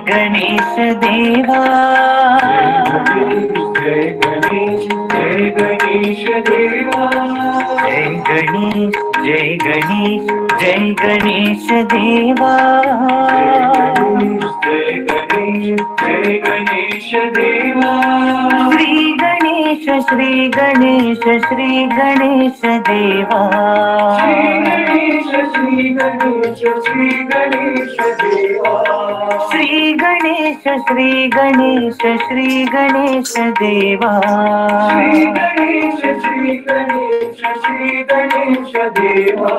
गणेश देवा। जय गणेश देवा। जय गणेश जय गणेश जय गणेश देवा। जय गणेश देवा। श्री गणेश श्री गणेश श्री गणेश देवा। श्री गणेश श्री गणेश देवा। श्री गणेश श्री गणेश श्री गणेश देवा। श्री गणेश श्री गणेश देवा।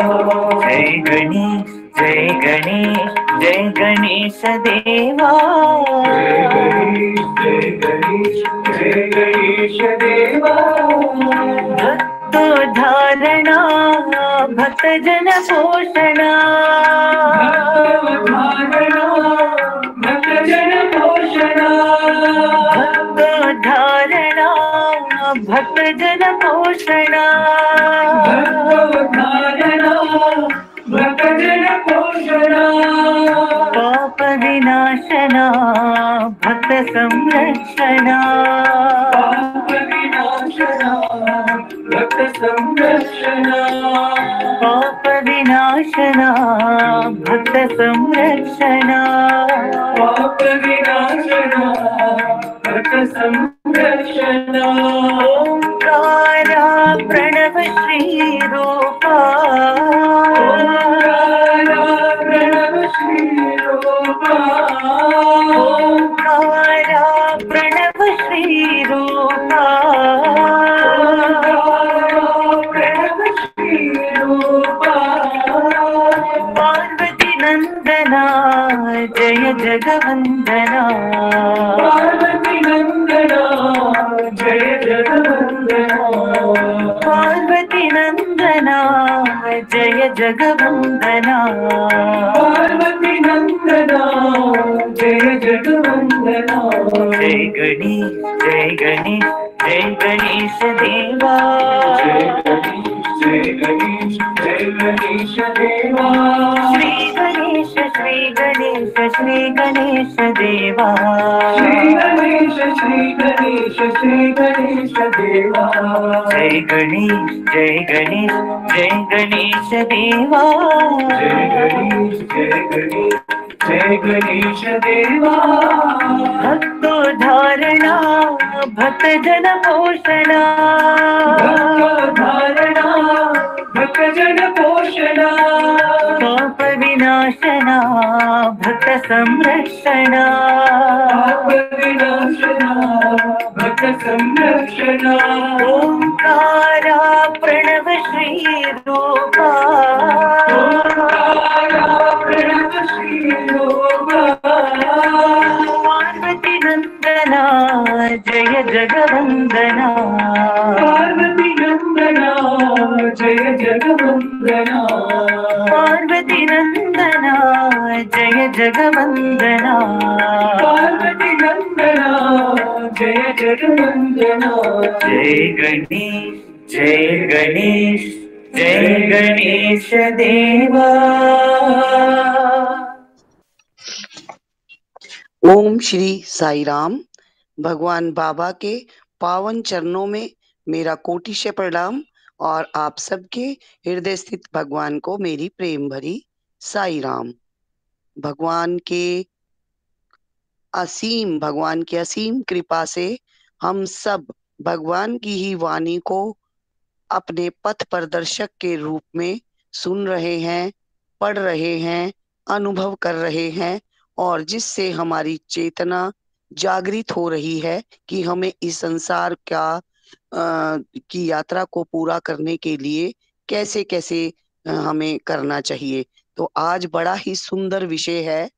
जय गणेश जय गणेश जय गणेश देवा। जय गणेश जय गणेश देवा। भक्तो धारणा भक्त जन पोषणा। भक्त जन पोषणा। भक्तो धारणा भक्त जन पोषणा। भक्त जन पोषणा। पाप विनाशना भक्त संरक्षणा। पाप विनाशना भक्त संरक्षणा। पाप विनाशना भक्त संरक्षणा। पाप विनाशना भक्त संरक्षणा। ओंकारा प्रणव श्री रूपा। प्रणव श्री रूपा। ओंकारा प्रणव श्री रूपा। प्रणव श्री रूपा। पार्वती नंदना जय जगवंदना। पार्वती नंदना जय जगवंदना। पार्वती नंदना जय जगवंदना। पार्वती नंदना जय जगवंदना। जय गणेश जय गणेश जय गणेश देवा। जय गणेश जय गणेश देवा। श्री गणेश श्री गणेश श्री गणेश देवा। श्री गणेश श्री गणेश श्री गणेश देवा। जय गणेश जय गणेश जय गणेश देवा। जय गणेश जय गणेश जय गणेश देवा। भक्तो धारणा भक्त जन पोषणा। भक्त धारणा भक्त जन पोषणा। पाप विनाशना भक्त संरक्षणा। पाप विनाशना भक्त संरक्षणा। ओंकारा प्रणव श्री रूपा। प्रणव श्री रूपा। पार्वती नंदना जय जगवंदना। पार्वती नंदना जय जगवंदना। पार्वती नंदना जय जगवंदना। पार्वती नंदना जय जगवंदना। जय गणेश जय गणेश जय गणेश देवा। ओम श्री साई राम। भगवान बाबा के पावन चरणों में मेरा कोटिशय प्रणाम और आप सबके हृदय स्थित भगवान को मेरी प्रेम भरी साई राम। भगवान की असीम कृपा से हम सब भगवान की ही वाणी को अपने पथ प्रदर्शक के रूप में सुन रहे हैं, पढ़ रहे हैं, अनुभव कर रहे हैं और जिससे हमारी चेतना जागृत हो रही है कि हमें इस संसार की यात्रा को पूरा करने के लिए कैसे कैसे हमें करना चाहिए। तो आज बड़ा ही सुंदर विषय है।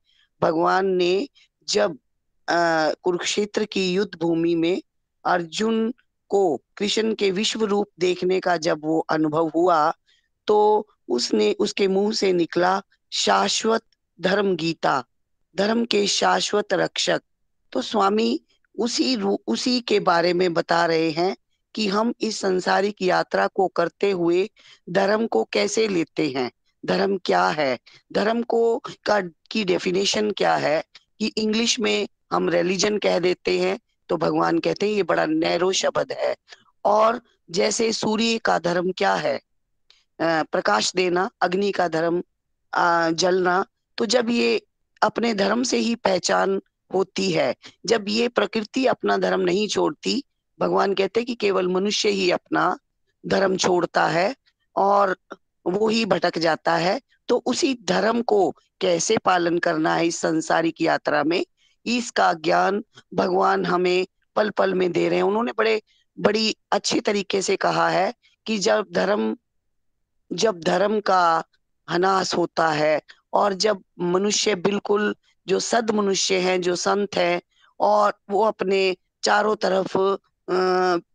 भगवान ने जब कुरुक्षेत्र की युद्ध भूमि में अर्जुन को कृष्ण के विश्व रूप देखने का जब वो अनुभव हुआ तो उसके मुंह से निकला शाश्वत धर्म गीता, धर्म के शाश्वत रक्षक। तो स्वामी उसी के बारे में बता रहे हैं कि हम इस संसारिक यात्रा को करते हुए धर्म को कैसे लेते हैं, धर्म क्या है, धर्म की डेफिनेशन क्या है, कि इंग्लिश में हम रिलीजन कह देते हैं, तो भगवान कहते हैं ये बड़ा नैरो शब्द है। और जैसे सूर्य का धर्म क्या है, प्रकाश देना, अग्नि का धर्म जलना। तो जब ये अपने धर्म से ही पहचान होती है, जब ये प्रकृति अपना धर्म नहीं छोड़ती, भगवान कहते हैं कि केवल मनुष्य ही अपना धर्म छोड़ता है और वो ही भटक जाता है। तो उसी धर्म को कैसे पालन करना है इस सांसारिक यात्रा में, इसका ज्ञान भगवान हमें पल पल में दे रहे हैं। उन्होंने बड़ी अच्छी तरीके से कहा है कि जब धर्म का ह्रास होता है और जब मनुष्य बिल्कुल जो सद मनुष्य हैं, जो संत हैं, और वो अपने चारों तरफ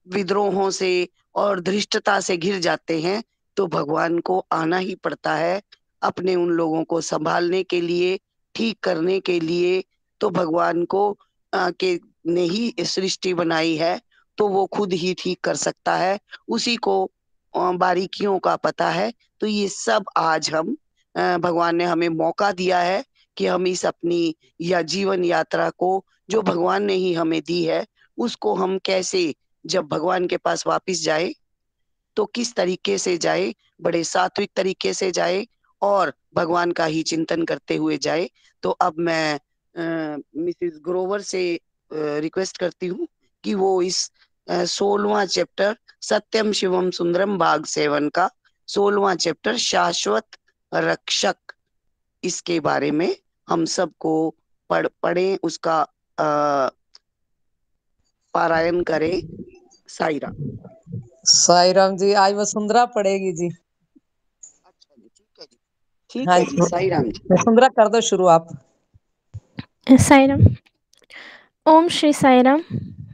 विद्रोहों से और धृष्टता से घिर जाते हैं, तो भगवान को आना ही पड़ता है अपने उन लोगों को संभालने के लिए, ठीक करने के लिए। तो भगवान को के ने ही सृष्टि बनाई है, तो वो खुद ही ठीक कर सकता है, उसी को बारीकियों का पता है। तो ये सब आज हम भगवान ने हमें मौका दिया है कि हम इस अपनी या जीवन यात्रा को जो भगवान ने ही हमें दी है, उसको हम कैसे जब भगवान के पास वापस जाए तो किस तरीके से जाए, बड़े सात्विक तरीके से जाए और भगवान का ही चिंतन करते हुए जाए। तो अब मैं मिसेस ग्रोवर से रिक्वेस्ट करती हूँ कि वो इस 16वां चैप्टर सत्यम शिवम सुंदरम भाग 7 का 16वां चैप्टर शाश्वत रक्षक, इसके बारे में हम सबको पढ़ें, उसका पारायण करें। साई राम। साई राम जी, आज वसुंधरा पड़ेगी जी। अच्छा जी, ठीक है जी, ठीक हाँ है जी, साई राम जी। वसुंधरा कर दो शुरू आप। साई राम। ओम श्री साई राम।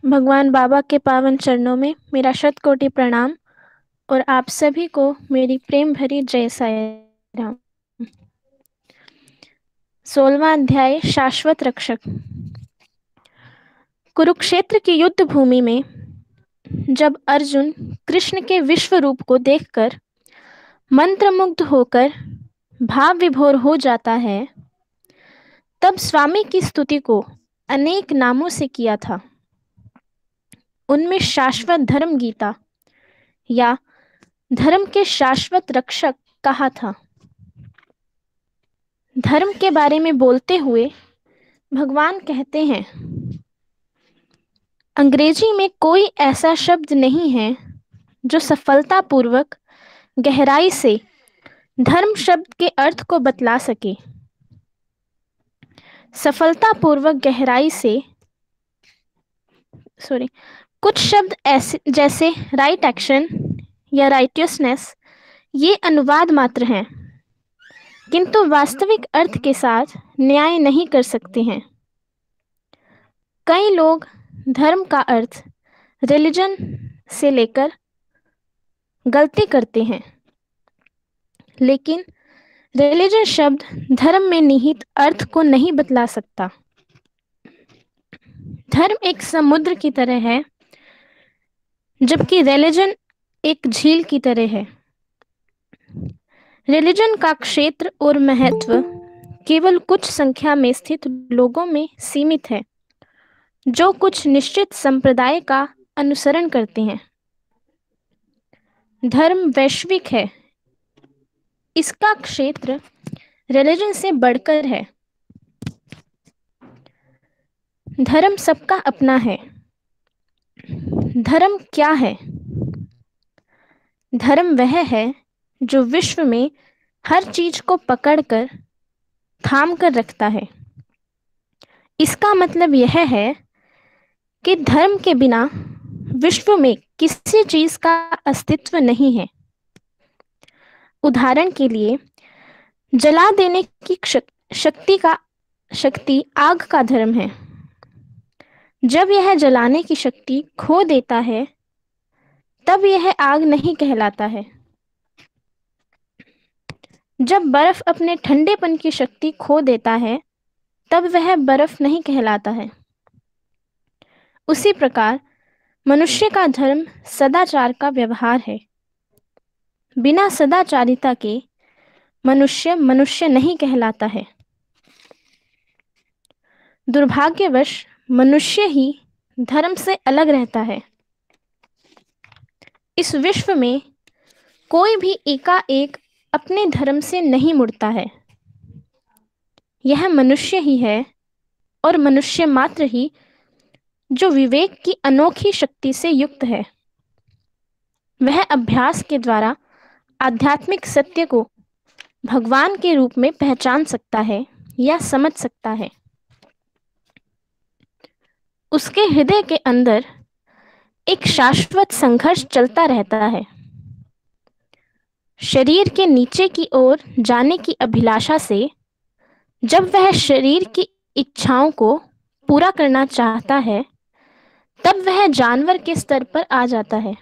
भगवान बाबा के पावन चरणों में मेरा शतकोटि प्रणाम और आप सभी को मेरी प्रेम भरी जय साई राम। 16वां अध्याय शाश्वत रक्षक। कुरुक्षेत्र की युद्ध भूमि में जब अर्जुन कृष्ण के विश्व रूप को देखकर मंत्रमुग्ध होकर भाव विभोर हो जाता है, तब स्वामी की स्तुति को अनेक नामों से किया था। उनमें शाश्वत धर्म गीता या धर्म के शाश्वत रक्षक कहा था। धर्म के बारे में बोलते हुए भगवान कहते हैं, अंग्रेजी में कोई ऐसा शब्द नहीं है जो सफलतापूर्वक गहराई से धर्म शब्द के अर्थ को बतला सके। सफलतापूर्वक गहराई से कुछ शब्द ऐसे जैसे राइट एक्शन या राइटियसनेस ये अनुवाद मात्र हैं, किंतु वास्तविक अर्थ के साथ न्याय नहीं कर सकते हैं। कई लोग धर्म का अर्थ रिलीजन से लेकर गलती करते हैं, लेकिन रिलीजन शब्द धर्म में निहित अर्थ को नहीं बतला सकता। धर्म एक समुद्र की तरह है, जबकि रिलीजन एक झील की तरह है। रिलीजन का क्षेत्र और महत्व केवल कुछ संख्या में स्थित लोगों में सीमित है, जो कुछ निश्चित संप्रदाय का अनुसरण करते हैं। धर्म वैश्विक है, इसका क्षेत्र रिलीजन से बढ़कर है। धर्म सबका अपना है। धर्म क्या है? धर्म वह है जो विश्व में हर चीज को पकड़कर थाम कर रखता है। इसका मतलब यह है कि धर्म के बिना विश्व में किसी चीज का अस्तित्व नहीं है। उदाहरण के लिए, जला देने की शक्ति आग का धर्म है। जब यह जलाने की शक्ति खो देता है, तब यह आग नहीं कहलाता है। जब बर्फ अपने ठंडेपन की शक्ति खो देता है, तब वह बर्फ नहीं कहलाता है। उसी प्रकार मनुष्य का धर्म सदाचार का व्यवहार है। बिना सदाचारिता के मनुष्य मनुष्य नहीं कहलाता है। दुर्भाग्यवश मनुष्य ही धर्म से अलग रहता है। इस विश्व में कोई भी एकाएक अपने धर्म से नहीं मुड़ता है। यह मनुष्य ही है और मनुष्य मात्र ही जो विवेक की अनोखी शक्ति से युक्त है। वह अभ्यास के द्वारा आध्यात्मिक सत्य को भगवान के रूप में पहचान सकता है या समझ सकता है। उसके हृदय के अंदर एक शाश्वत संघर्ष चलता रहता है। शरीर के नीचे की ओर जाने की अभिलाषा से जब वह शरीर की इच्छाओं को पूरा करना चाहता है, तब वह जानवर के स्तर पर आ जाता है।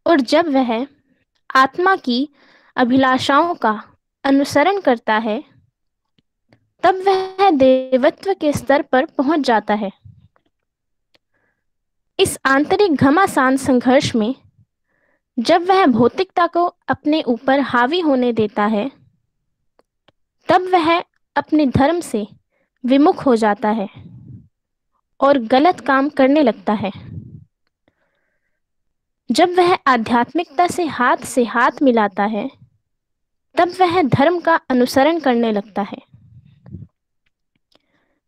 और जब वह आत्मा की अभिलाषाओं का अनुसरण करता है, तब वह देवत्व के स्तर पर पहुंच जाता है। इस आंतरिक घमासान संघर्ष में जब वह भौतिकता को अपने ऊपर हावी होने देता है, तब वह अपने धर्म से विमुख हो जाता है और गलत काम करने लगता है। जब वह आध्यात्मिकता से हाथ मिलाता है, तब वह धर्म का अनुसरण करने लगता है।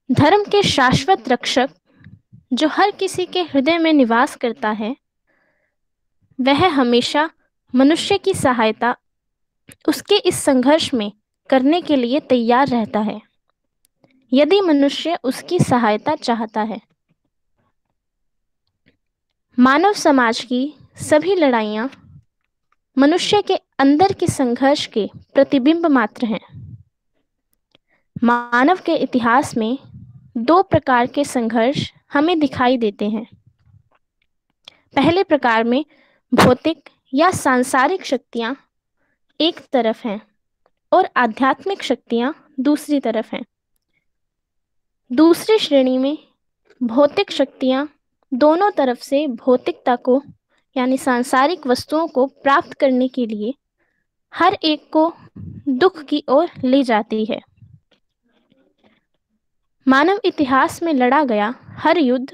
धर्म के शाश्वत रक्षक जो हर किसी के हृदय में निवास करता है, वह हमेशा मनुष्य की सहायता उसके इस संघर्ष में करने के लिए तैयार रहता है, यदि मनुष्य उसकी सहायता चाहता है। मानव समाज की सभी लड़ाइयाँ मनुष्य के अंदर के संघर्ष के प्रतिबिंब मात्र हैं। मानव के इतिहास में दो प्रकार के संघर्ष हमें दिखाई देते हैं। पहले प्रकार में भौतिक या सांसारिक शक्तियाँ एक तरफ हैं और आध्यात्मिक शक्तियाँ दूसरी तरफ हैं। दूसरी श्रेणी में भौतिक शक्तियाँ दोनों तरफ से भौतिकता को यानी सांसारिक वस्तुओं को प्राप्त करने के लिए हर एक को दुख की ओर ले जाती है। मानव इतिहास में लड़ा गया हर युद्ध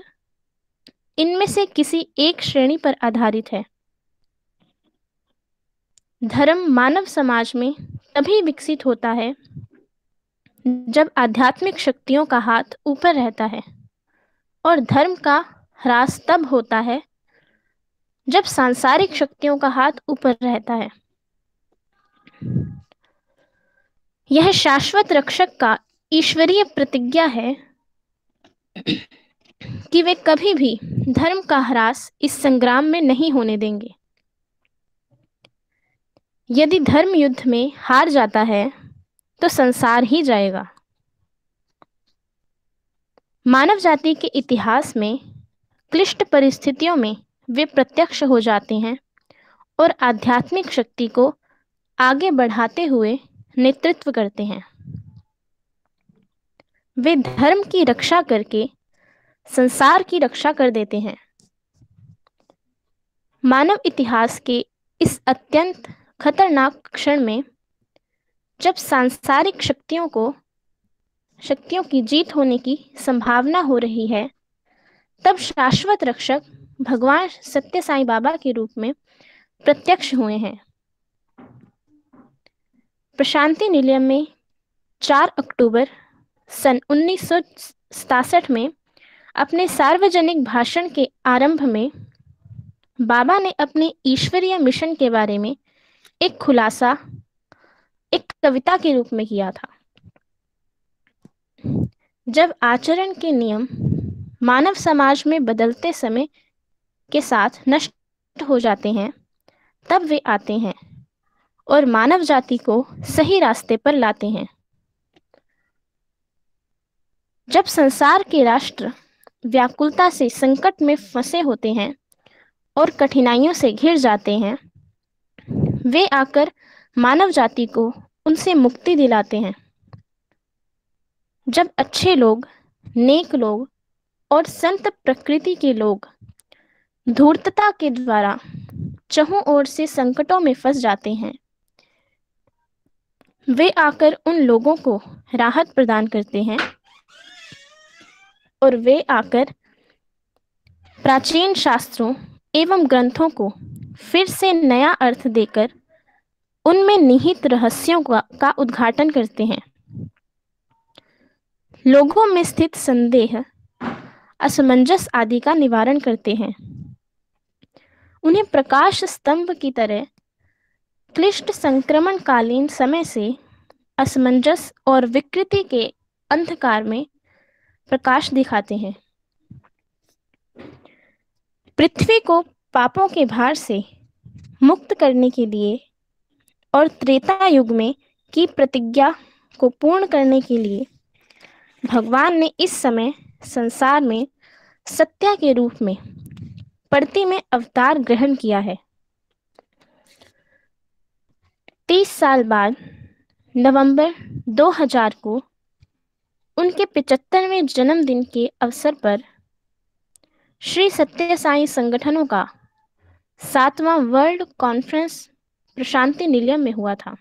इनमें से किसी एक श्रेणी पर आधारित है। धर्म मानव समाज में तभी विकसित होता है जब आध्यात्मिक शक्तियों का हाथ ऊपर रहता है, और धर्म का ह्रास तब होता है जब सांसारिक शक्तियों का हाथ ऊपर रहता है। यह शाश्वत रक्षक का ईश्वरीय प्रतिज्ञा है कि वे कभी भी धर्म का ह्रास इस संग्राम में नहीं होने देंगे। यदि धर्म युद्ध में हार जाता है तो संसार ही जाएगा। मानव जाति के इतिहास में क्लिष्ट परिस्थितियों में वे प्रत्यक्ष हो जाते हैं और आध्यात्मिक शक्ति को आगे बढ़ाते हुए नेतृत्व करते हैं। वे धर्म की रक्षा करके संसार की रक्षा कर देते हैं। मानव इतिहास के इस अत्यंत खतरनाक क्षण में जब सांसारिक शक्तियों की जीत होने की संभावना हो रही है, तब शाश्वत रक्षक भगवान सत्य साईं बाबा के रूप में प्रत्यक्ष हुए हैं। प्रशांति निलयम में 4 अक्टूबर सन 1967 में अपने सार्वजनिक भाषण के आरंभ में बाबा ने अपने ईश्वरीय मिशन के बारे में एक खुलासा एक कविता के रूप में किया था। जब आचरण के नियम मानव समाज में बदलते समय के साथ नष्ट हो जाते हैं, तब वे आते हैं और मानव जाति को सही रास्ते पर लाते हैं। जब संसार के राष्ट्र व्याकुलता से संकट में फंसे होते हैं और कठिनाइयों से घिर जाते हैं, वे आकर मानव जाति को उनसे मुक्ति दिलाते हैं। जब अच्छे लोग, नेक लोग और संत प्रकृति के लोग धूर्तता के द्वारा चहुं ओर से संकटों में फंस जाते हैं, वे आकर उन लोगों को राहत प्रदान करते हैं और वे आकर प्राचीन शास्त्रों एवं ग्रंथों को फिर से नया अर्थ देकर उनमें निहित रहस्यों का उद्घाटन करते हैं। लोगों में स्थित संदेह, असमंजस आदि का निवारण करते हैं। उन्हें प्रकाश स्तंभ की तरह क्लिष्ट संक्रमणकालीन समय से असमंजस और विकृति के अंधकार में प्रकाश दिखाते हैं। पृथ्वी को पापों के भार से मुक्त करने के लिए और त्रेता युग में की प्रतिज्ञा को पूर्ण करने के लिए भगवान ने इस समय संसार में सत्या के रूप में पड़ती में अवतार ग्रहण किया है। 30 साल बाद नवंबर 2000 को उनके 75वें जन्मदिन के अवसर पर श्री सत्य साई संगठनों का 7वां वर्ल्ड कॉन्फ्रेंस प्रशांति निलयम में हुआ था।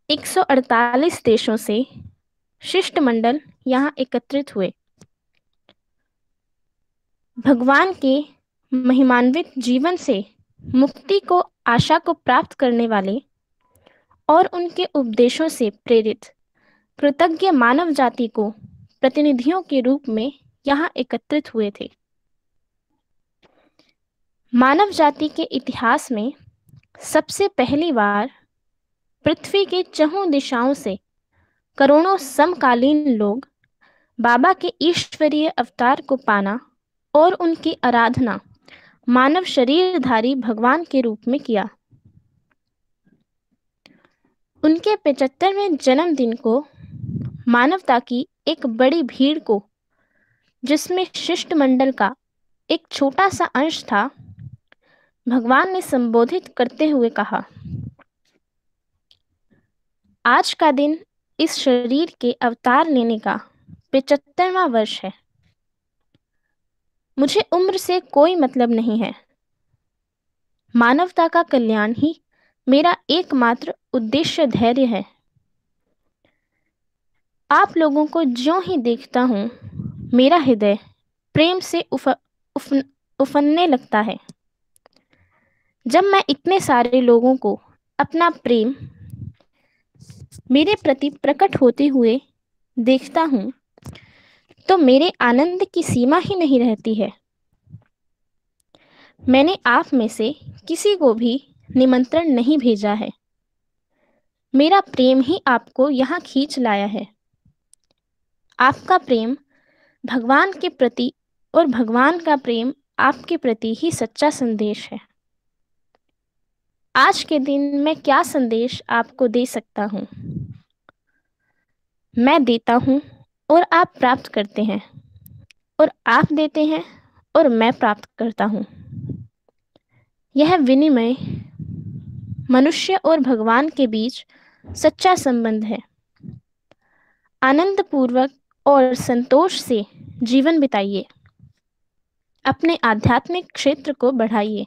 148 देशों से शिष्टमंडल यहाँ एकत्रित हुए। भगवान के महिमान्वित जीवन से मुक्ति को आशा को प्राप्त करने वाले और उनके उपदेशों से प्रेरित कृतज्ञ मानव जाति को प्रतिनिधियों के रूप में यहाँ एकत्रित हुए थे। मानव जाति के इतिहास में सबसे पहली बार पृथ्वी के चहुं दिशाओं से करोड़ों समकालीन लोग बाबा के ईश्वरीय अवतार को पाना और उनकी आराधना मानव शरीरधारी भगवान के रूप में किया। उनके 75वें जन्मदिन को मानवता की एक बड़ी भीड़ को, जिसमें शिष्टमंडल का एक छोटा सा अंश था, भगवान ने संबोधित करते हुए कहा, आज का दिन इस शरीर के अवतार लेने का 75वां वर्ष है। मुझे उम्र से कोई मतलब नहीं है। मानवता का कल्याण ही मेरा एकमात्र उद्देश्य धैर्य है। आप लोगों को ज्यों ही देखता हूँ, मेरा हृदय प्रेम से उफनने लगता है। जब मैं इतने सारे लोगों को अपना प्रेम मेरे प्रति प्रकट होते हुए देखता हूँ, तो मेरे आनंद की सीमा ही नहीं रहती है। मैंने आप में से किसी को भी निमंत्रण नहीं भेजा है। मेरा प्रेम ही आपको यहाँ खींच लाया है। आपका प्रेम भगवान के प्रति और भगवान का प्रेम आपके प्रति ही सच्चा संदेश है। आज के दिन मैं क्या संदेश आपको दे सकता हूँ? मैं देता हूँ और आप प्राप्त करते हैं, और आप देते हैं और मैं प्राप्त करता हूँ। यह विनिमय मनुष्य और भगवान के बीच सच्चा संबंध है। आनंद पूर्वक और संतोष से जीवन बिताइए। अपने आध्यात्मिक क्षेत्र को बढ़ाइए।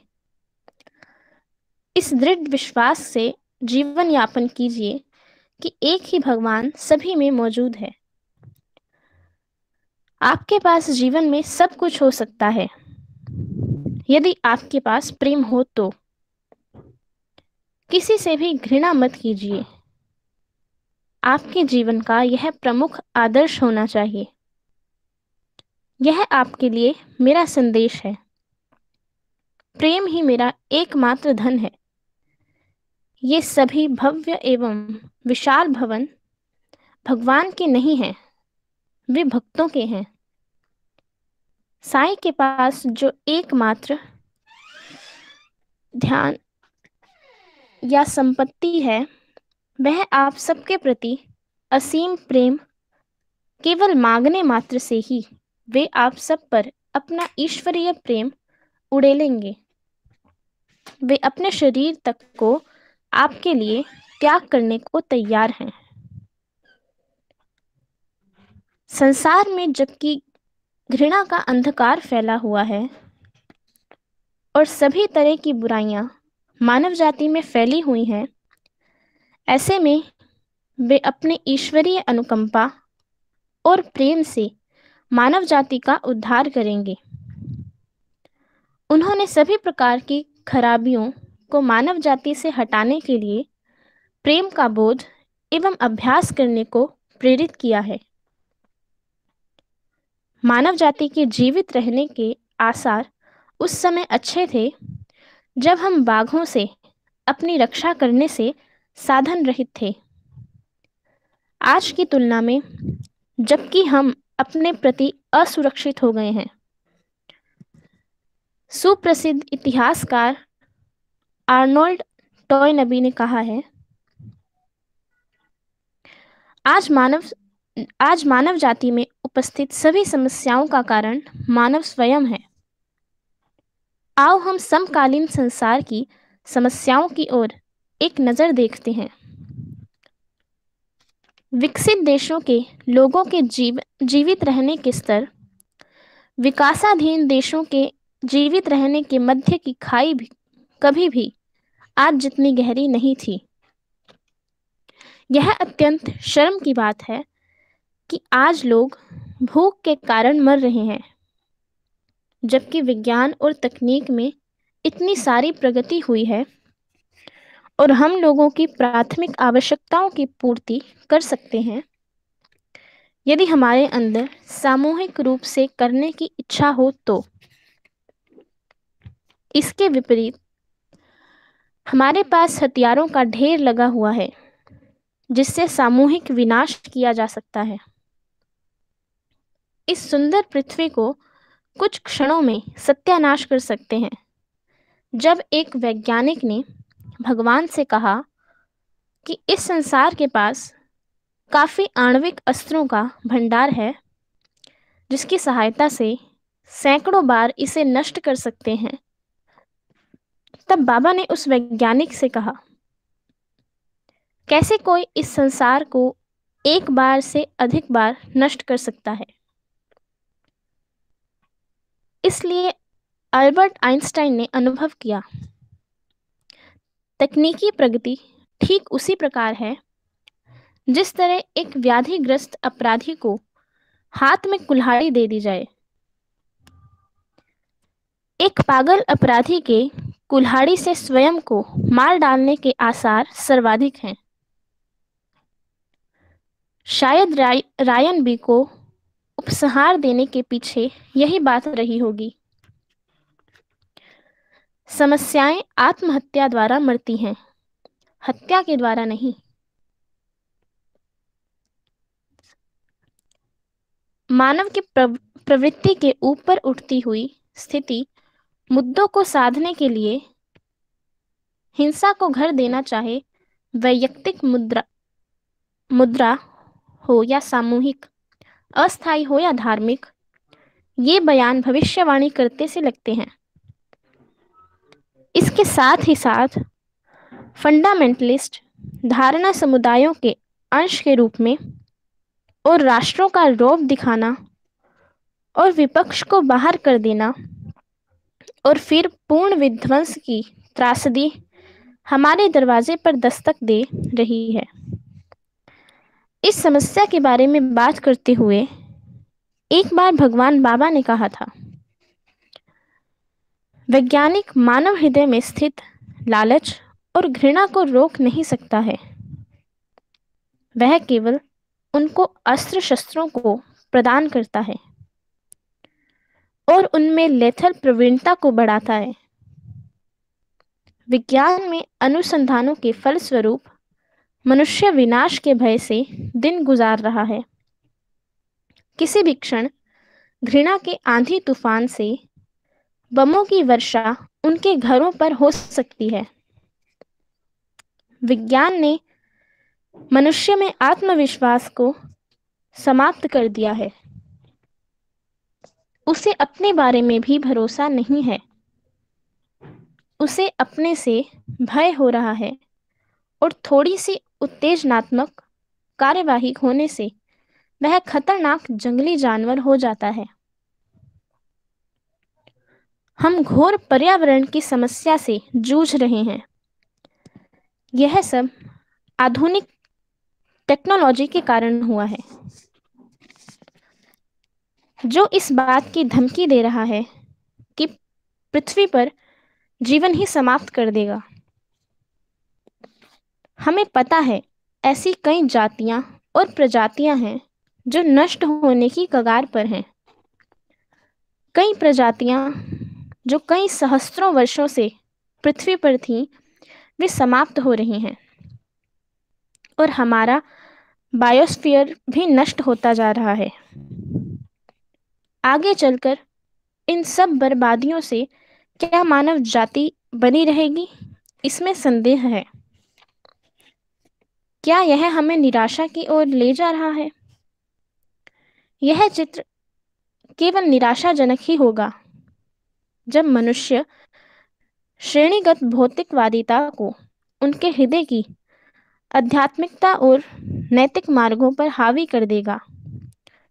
इस दृढ़ विश्वास से जीवन यापन कीजिए कि एक ही भगवान सभी में मौजूद है। आपके पास जीवन में सब कुछ हो सकता है, यदि आपके पास प्रेम हो तो। किसी से भी घृणा मत कीजिए। आपके जीवन का यह प्रमुख आदर्श होना चाहिए। यह आपके लिए मेरा संदेश है। प्रेम ही मेरा एकमात्र धन है। ये सभी भव्य एवं विशाल भवन भगवान के नहीं हैं, वे भक्तों के हैं। साईं के पास जो एकमात्र ध्यान या संपत्ति है, वह आप सबके प्रति असीम प्रेम। केवल मांगने मात्र से ही वे आप सब पर अपना ईश्वरीय प्रेम उड़ेलेंगे। वे अपने शरीर तक को आपके लिए त्याग करने को तैयार हैं। संसार में जबकि घृणा का अंधकार फैला हुआ है और सभी तरह की बुराइयां मानव जाति में फैली हुई हैं, ऐसे में वे अपने ईश्वरीय अनुकंपा और प्रेम से मानव जाति का उद्धार करेंगे। उन्होंने सभी प्रकार की खराबियों को मानव जाति से हटाने के लिए प्रेम का बोध एवं अभ्यास करने को प्रेरित किया है। मानव जाति के जीवित रहने के आसार उस समय अच्छे थे जब हम बाघों से अपनी रक्षा करने से साधन रहित थे। आज की तुलना में जबकि हम अपने प्रति असुरक्षित हो गए हैं। सुप्रसिद्ध इतिहासकार आर्नोल्ड टॉयनबी ने कहा है, आज मानव जाति में उपस्थित सभी समस्याओं का कारण मानव स्वयं है। आओ हम समकालीन संसार की समस्याओं की ओर एक नज़र देखते हैं। विकसित देशों के लोगों के जीवित रहने के स्तर विकासाधीन देशों के जीवित रहने के मध्य की खाई भी कभी भी आज जितनी गहरी नहीं थी। यह अत्यंत शर्म की बात है कि आज लोग भूख के कारण मर रहे हैं, जबकि विज्ञान और तकनीक में इतनी सारी प्रगति हुई है और हम लोगों की प्राथमिक आवश्यकताओं की पूर्ति कर सकते हैं यदि हमारे अंदर सामूहिक रूप से करने की इच्छा हो तो। इसके विपरीत हमारे पास हथियारों का ढेर लगा हुआ है जिससे सामूहिक विनाश किया जा सकता है। इस सुंदर पृथ्वी को कुछ क्षणों में सत्यानाश कर सकते हैं। जब एक वैज्ञानिक ने भगवान से कहा कि इस संसार के पास काफ़ी आणविक अस्त्रों का भंडार है जिसकी सहायता से सैकड़ों बार इसे नष्ट कर सकते हैं, तब बाबा ने उस वैज्ञानिक से कहा, कैसे कोई इस संसार को एक बार से अधिक बार नष्ट कर सकता है। इसलिए अल्बर्ट आइंस्टाइन ने अनुभव किया, तकनीकी प्रगति ठीक उसी प्रकार है जिस तरह एक व्याधिग्रस्त अपराधी को हाथ में कुल्हाड़ी दे दी जाए। एक पागल अपराधी के कुल्हाड़ी से स्वयं को मार डालने के आसार सर्वाधिक हैं। शायद रायन बी को उपसंहार देने के पीछे यही बात रही होगी। समस्याएं आत्महत्या द्वारा मरती हैं, हत्या के द्वारा नहीं। मानव की प्रवृत्ति के ऊपर उठती हुई स्थिति मुद्दों को साधने के लिए हिंसा को घर देना चाहे वैयक्तिक मुद्रा हो या सामूहिक, अस्थायी हो या धार्मिक, ये बयान भविष्यवाणी करते से लगते हैं। इसके साथ ही साथ फंडामेंटलिस्ट धारणा समुदायों के अंश के रूप में और राष्ट्रों का रौब दिखाना और विपक्ष को बाहर कर देना और फिर पूर्ण विध्वंस की त्रासदी हमारे दरवाजे पर दस्तक दे रही है। इस समस्या के बारे में बात करते हुए एक बार भगवान बाबा ने कहा था, वैज्ञानिक मानव हृदय में स्थित लालच और घृणा को रोक नहीं सकता है। वह केवल उनको अस्त्र शस्त्रों को प्रदान करता है और उनमें लेथल प्रवीणता को बढ़ाता है। विज्ञान में अनुसंधानों के फलस्वरूप मनुष्य विनाश के भय से दिन गुजार रहा है। किसी भी क्षण घृणा के आंधी तूफान से बमों की वर्षा उनके घरों पर हो सकती है। विज्ञान ने मनुष्य में आत्मविश्वास को समाप्त कर दिया है। उसे अपने बारे में भी भरोसा नहीं है। उसे अपने से भय हो रहा है और थोड़ी सी उत्तेजनात्मक कार्यवाही होने से वह खतरनाक जंगली जानवर हो जाता है। हम घोर पर्यावरण की समस्या से जूझ रहे हैं। यह सब आधुनिक टेक्नोलॉजी के कारण हुआ है। जो इस बात की धमकी दे रहा है कि पृथ्वी पर जीवन ही समाप्त कर देगा। हमें पता है ऐसी कई जातियां और प्रजातियां हैं जो नष्ट होने की कगार पर हैं। कई प्रजातियां जो कई सहस्त्रों वर्षों से पृथ्वी पर थीं, वे समाप्त हो रही हैं और हमारा बायोस्फीयर भी नष्ट होता जा रहा है। आगे चलकर इन सब बर्बादियों से क्या मानव जाति बनी रहेगी, इसमें संदेह है। क्या यह हमें निराशा की ओर ले जा रहा है? यह चित्र केवल निराशाजनक ही होगा जब मनुष्य श्रेणीगत भौतिकवादिता को उनके हृदय की आध्यात्मिकता और नैतिक मार्गों पर हावी कर देगा,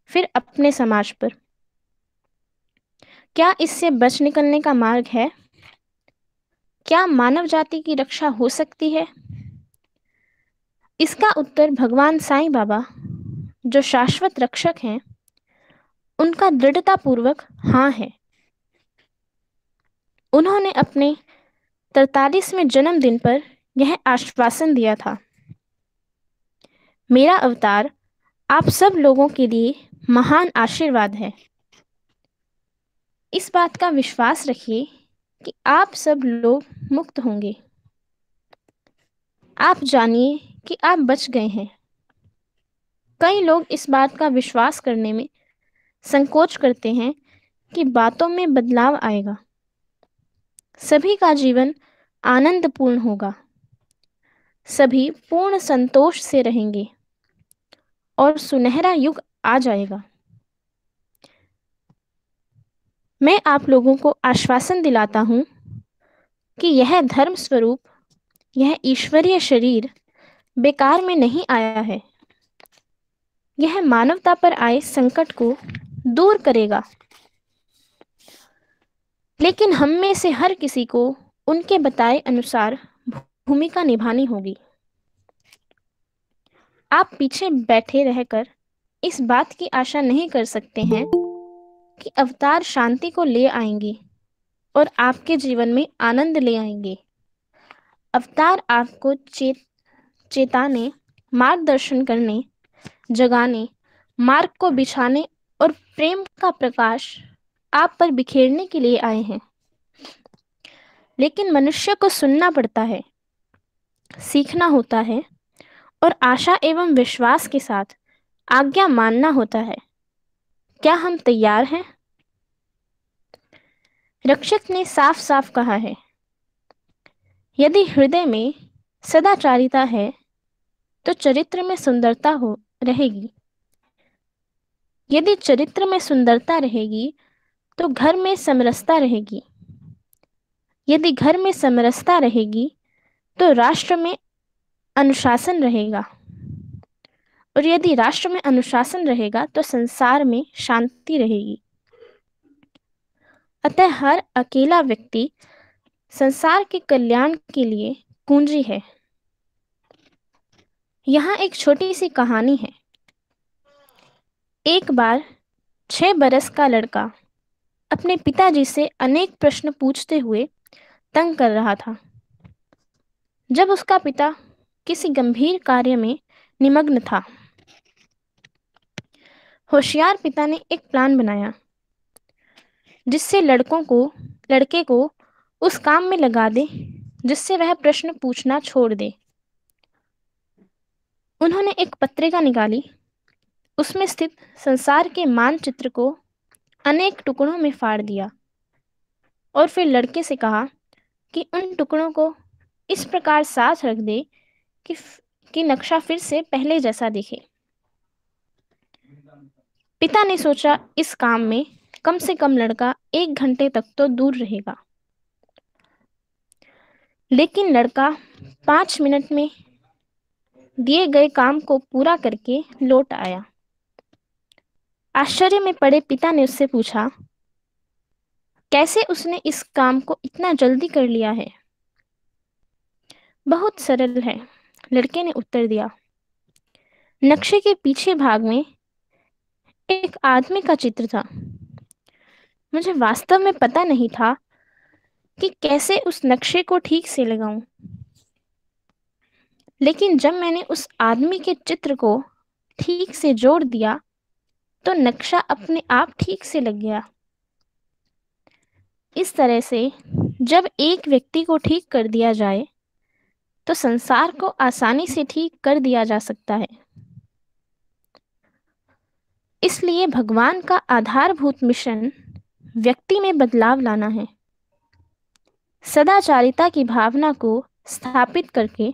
फिर अपने समाज पर। क्या इससे बच निकलने का मार्ग है? क्या मानव जाति की रक्षा हो सकती है? इसका उत्तर भगवान साईं बाबा, जो शाश्वत रक्षक हैं, उनका दृढ़तापूर्वक हाँ है। उन्होंने अपने 43वें जन्मदिन पर यह आश्वासन दिया था, मेरा अवतार आप सब लोगों के लिए महान आशीर्वाद है। इस बात का विश्वास रखिए कि आप सब लोग मुक्त होंगे। आप जानिए कि आप बच गए हैं। कई लोग इस बात का विश्वास करने में संकोच करते हैं कि बातों में बदलाव आएगा, सभी का जीवन आनंदपूर्ण होगा, सभी पूर्ण संतोष से रहेंगे और सुनहरा युग आ जाएगा। मैं आप लोगों को आश्वासन दिलाता हूं कि यह धर्म स्वरूप, यह ईश्वरीय शरीर बेकार में नहीं आया है। यह मानवता पर आए संकट को दूर करेगा, लेकिन हम में से हर किसी को उनके बताए अनुसार भूमिका निभानी होगी। आप पीछे बैठे रहकर इस बात की आशा नहीं कर सकते हैं कि अवतार शांति को ले आएंगे और आपके जीवन में आनंद ले आएंगे। अवतार आपको चेताने, मार्गदर्शन करने, जगाने, मार्ग को बिछाने और प्रेम का प्रकाश आप पर बिखेरने के लिए आए हैं। लेकिन मनुष्य को सुनना पड़ता है, सीखना होता है और आशा एवं विश्वास के साथ आज्ञा मानना होता है। क्या हम तैयार हैं? रक्षक ने साफ साफ कहा है, यदि हृदय में सदाचारिता है तो चरित्र में सुंदरता हो रहेगी। यदि चरित्र में सुंदरता रहेगी तो घर में समरसता रहेगी। यदि घर में समरसता रहेगी तो राष्ट्र में अनुशासन रहेगा, और यदि राष्ट्र में अनुशासन रहेगा तो संसार में शांति रहेगी। अतः हर अकेला व्यक्ति संसार के कल्याण के लिए कुंजी है। यहाँ एक छोटी सी कहानी है। एक बार 6 बरस का लड़का अपने पिताजी से अनेक प्रश्न पूछते हुए तंग कर रहा था। जब उसका पिता किसी गंभीर कार्य में निमग्न था, होशियार पिता ने एक प्लान बनाया जिससे लड़के को उस काम में लगा दे जिससे वह प्रश्न पूछना छोड़ दे। उन्होंने एक पत्रिका निकाली, उसमें स्थित संसार के मानचित्र को अनेक टुकड़ों में फाड़ दिया और फिर लड़के से कहा कि उन टुकड़ों को इस प्रकार साथ रख दे कि नक्शा फिर से पहले जैसा दिखे। पिता ने सोचा इस काम में कम से कम लड़का 1 घंटे तक तो दूर रहेगा, लेकिन लड़का 5 मिनट में दिए गए काम को पूरा करके लौट आया। आश्चर्य में पड़े पिता ने उससे पूछा, कैसे उसने इस काम को इतना जल्दी कर लिया है? बहुत सरल है, लड़के ने उत्तर दिया। नक्शे के पीछे भाग में एक आदमी का चित्र था। मुझे वास्तव में पता नहीं था कि कैसे उस नक्शे को ठीक से लगाऊं, लेकिन जब मैंने उस आदमी के चित्र को ठीक से जोड़ दिया तो नक्शा अपने आप ठीक से लग गया। इस तरह से जब एक व्यक्ति को ठीक कर दिया जाए तो संसार को आसानी से ठीक कर दिया जा सकता है। इसलिए भगवान का आधारभूत मिशन व्यक्ति में बदलाव लाना है। सदाचारिता की भावना को स्थापित करके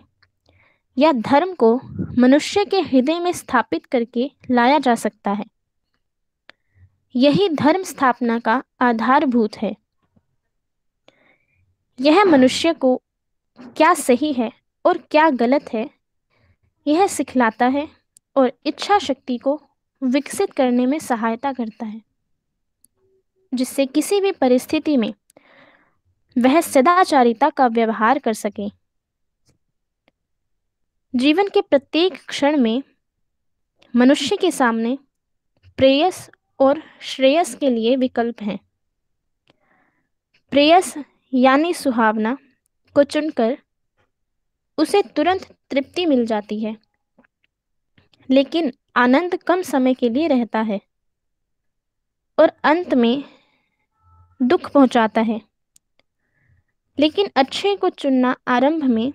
या धर्म को मनुष्य के हृदय में स्थापित करके लाया जा सकता है। यही धर्म स्थापना का आधारभूत है। यह मनुष्य को क्या सही है और क्या गलत है यह सिखलाता है और इच्छा शक्ति को विकसित करने में सहायता करता है, जिससे किसी भी परिस्थिति में वह सदाचारिता का व्यवहार कर सके। जीवन के प्रत्येक क्षण में मनुष्य के सामने प्रेयस और श्रेयस के लिए विकल्प हैं। प्रेयस यानी सुहावना को चुनकर उसे तुरंत तृप्ति मिल जाती है, लेकिन आनंद कम समय के लिए रहता है और अंत में दुख पहुंचाता है। लेकिन अच्छे को चुनना आरंभ में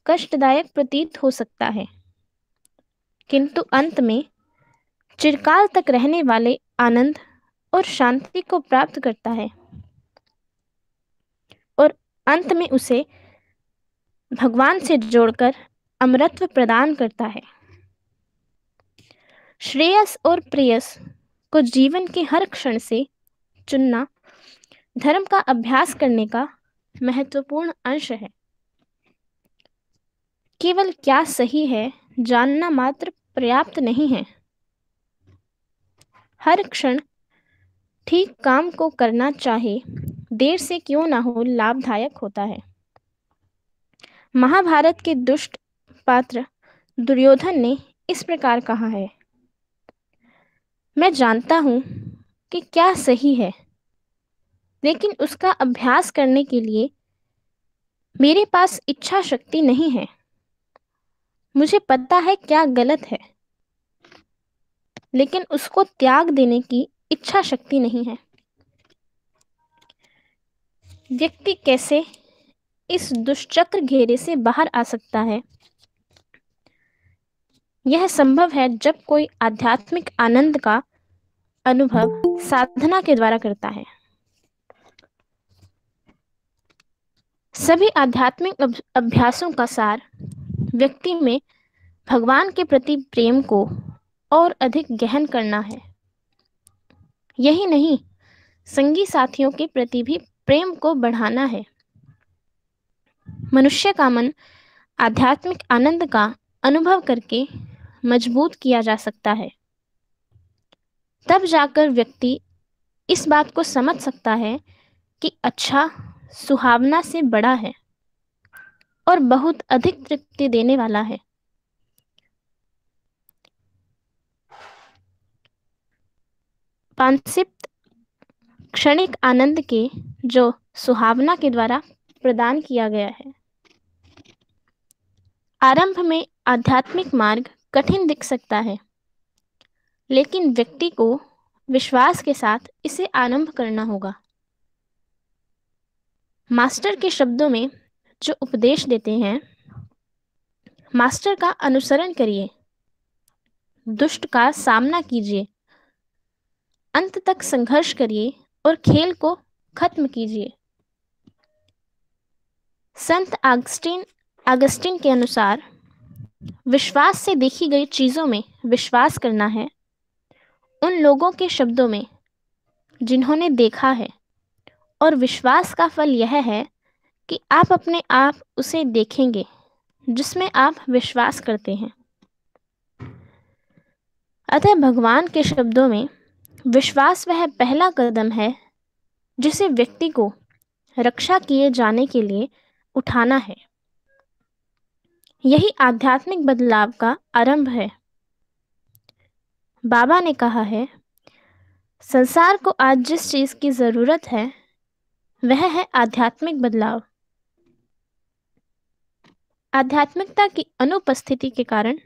कष्टदायक प्रतीत हो सकता है, किंतु अंत में चिरकाल तक रहने वाले आनंद और शांति को प्राप्त करता है और अंत में उसे भगवान से जोड़कर अमरत्व प्रदान करता है। श्रेयस और प्रेयस को जीवन के हर क्षण से चुनना धर्म का अभ्यास करने का महत्वपूर्ण अंश है। केवल क्या सही है जानना मात्र पर्याप्त नहीं है। हर क्षण ठीक काम को करना चाहे देर से क्यों ना हो लाभदायक होता है। महाभारत के दुष्ट पात्र दुर्योधन ने इस प्रकार कहा है, मैं जानता हूं कि क्या सही है, लेकिन उसका अभ्यास करने के लिए मेरे पास इच्छा शक्ति नहीं है। मुझे पता है क्या गलत है, लेकिन उसको त्याग देने की इच्छा शक्ति नहीं है। व्यक्ति कैसे इस दुष्चक्र घेरे से बाहर आ सकता है? यह संभव है जब कोई आध्यात्मिक आनंद का अनुभव साधना के द्वारा करता है। सभी आध्यात्मिक अभ्यासों का सार व्यक्ति में भगवान के प्रति प्रेम को और अधिक गहन करना है। यही नहीं, संगी साथियों के प्रति भी प्रेम को बढ़ाना है। मनुष्य का मन आध्यात्मिक आनंद का अनुभव करके मजबूत किया जा सकता है। तब जाकर व्यक्ति इस बात को समझ सकता है कि अच्छा सुहावना से बड़ा है और बहुत अधिक तृप्ति देने वाला है। पांसिप्त क्षणिक आनंद के जो सुहावना के द्वारा प्रदान किया गया है। आरंभ में आध्यात्मिक मार्ग कठिन दिख सकता है, लेकिन व्यक्ति को विश्वास के साथ इसे आरंभ करना होगा। मास्टर के शब्दों में जो उपदेश देते हैं, मास्टर का अनुसरण करिए, दुष्ट का सामना कीजिए, अंत तक संघर्ष करिए और खेल को खत्म कीजिए। संत अगस्टिन के अनुसार विश्वास से देखी गई चीजों में विश्वास करना है उन लोगों के शब्दों में जिन्होंने देखा है, और विश्वास का फल यह है कि आप अपने आप उसे देखेंगे जिसमें आप विश्वास करते हैं। अतः भगवान के शब्दों में विश्वास वह पहला कदम है जिसे व्यक्ति को रक्षा किए जाने के लिए उठाना है। यही आध्यात्मिक बदलाव का आरंभ है। बाबा ने कहा है, संसार को आज जिस चीज की जरूरत है वह है आध्यात्मिक बदलाव। आध्यात्मिकता की अनुपस्थिति के कारण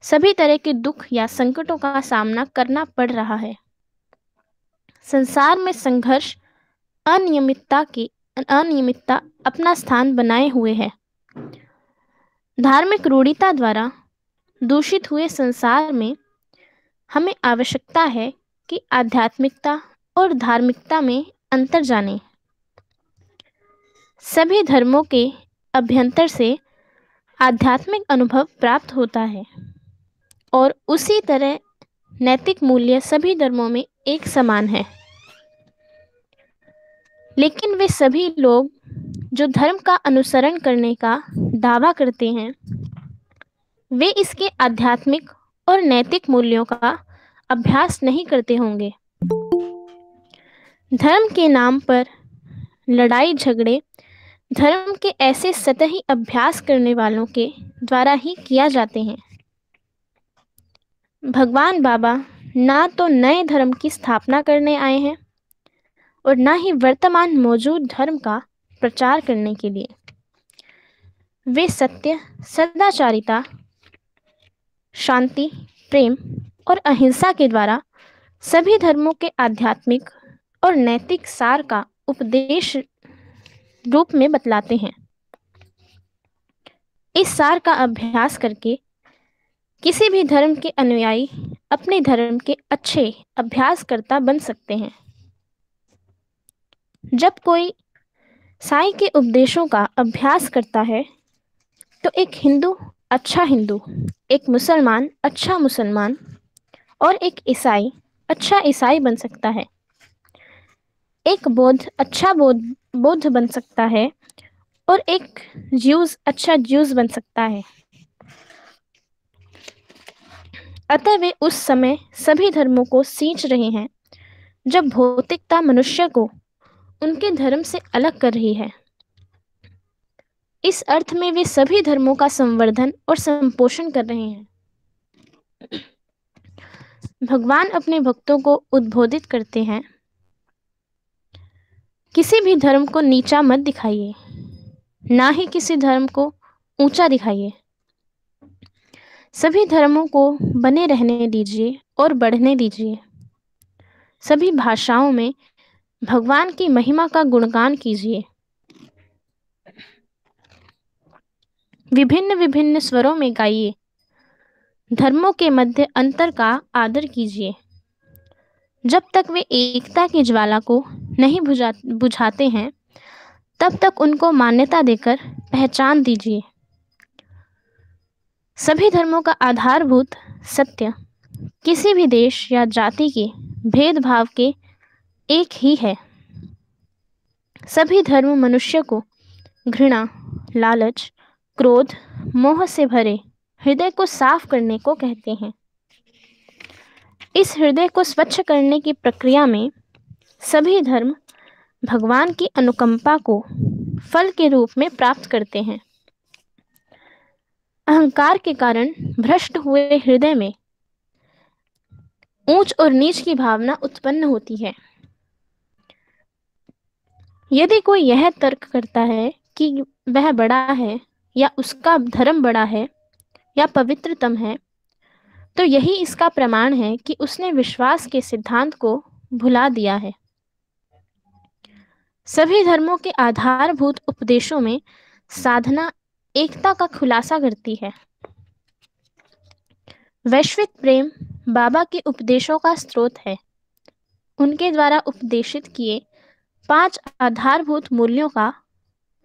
सभी तरह के दुख या संकटों का सामना करना पड़ रहा है। संसार में संघर्ष अनियमितता अपना स्थान बनाए हुए है। धार्मिक रूढ़िता द्वारा दूषित हुए संसार में हमें आवश्यकता है कि आध्यात्मिकता और धार्मिकता में अंतर जानें। सभी धर्मों के अभ्यंतर से आध्यात्मिक अनुभव प्राप्त होता है और उसी तरह नैतिक मूल्य सभी धर्मों में एक समान है। लेकिन वे सभी लोग जो धर्म का अनुसरण करने का दावा करते हैं वे इसके आध्यात्मिक और नैतिक मूल्यों का अभ्यास नहीं करते होंगे। धर्म के नाम पर लड़ाई झगड़े धर्म के ऐसे सतही अभ्यास करने वालों के द्वारा ही किया जाते हैं। भगवान बाबा ना तो नए धर्म की स्थापना करने आए हैं और ना ही वर्तमान मौजूद धर्म का प्रचार करने के लिए। वे सत्य, सदाचारिता, शांति, प्रेम और अहिंसा के द्वारा सभी धर्मों के आध्यात्मिक और नैतिक सार का उपदेश रूप में बतलाते हैं। इस सार का अभ्यास करके किसी भी धर्म के अनुयायी अपने धर्म के अच्छे अभ्यासकर्ता बन सकते हैं। जब कोई साईं के उपदेशों का अभ्यास करता है तो एक हिंदू अच्छा हिंदू, एक मुसलमान अच्छा मुसलमान और एक ईसाई अच्छा ईसाई बन सकता है। एक बौद्ध अच्छा बौद्ध बन सकता है और एक ज्यूज अच्छा ज्यूज बन सकता है। अतः वे उस समय सभी धर्मों को सींच रहे हैं जब भौतिकता मनुष्य को उनके धर्म से अलग कर रही है। इस अर्थ में वे सभी धर्मों का संवर्धन और संपोषण कर रहे हैं। भगवान अपने भक्तों को उद्बोधित करते हैं, किसी भी धर्म को नीचा मत दिखाइए, ना ही किसी धर्म को ऊंचा दिखाइए। सभी धर्मों को बने रहने दीजिए और बढ़ने दीजिए। सभी भाषाओं में भगवान की महिमा का गुणगान कीजिए। विभिन्न विभिन्न स्वरों में गाइए। धर्मों के मध्य अंतर का आदर कीजिए। जब तक वे एकता की ज्वाला को नहीं बुझाते हैं तब तक उनको मान्यता देकर पहचान दीजिए। सभी धर्मों का आधारभूत सत्य किसी भी देश या जाति के भेदभाव के एक ही है। सभी धर्म मनुष्य को घृणा, लालच, क्रोध, मोह से भरे हृदय को साफ करने को कहते हैं। इस हृदय को स्वच्छ करने की प्रक्रिया में सभी धर्म भगवान की अनुकंपा को फल के रूप में प्राप्त करते हैं। अहंकार के कारण भ्रष्ट हुए हृदय में ऊंच और नीच की भावना उत्पन्न होती है। यदि कोई यह तर्क करता है कि वह बड़ा है या उसका धर्म बड़ा है या पवित्रतम है, तो यही इसका प्रमाण है कि उसने विश्वास के सिद्धांत को भुला दिया है। सभी धर्मों के आधारभूत उपदेशों में साधना एकता का खुलासा करती है। वैश्विक प्रेम बाबा के उपदेशों का स्रोत है। उनके द्वारा उपदेशित किए 5 आधारभूत मूल्यों का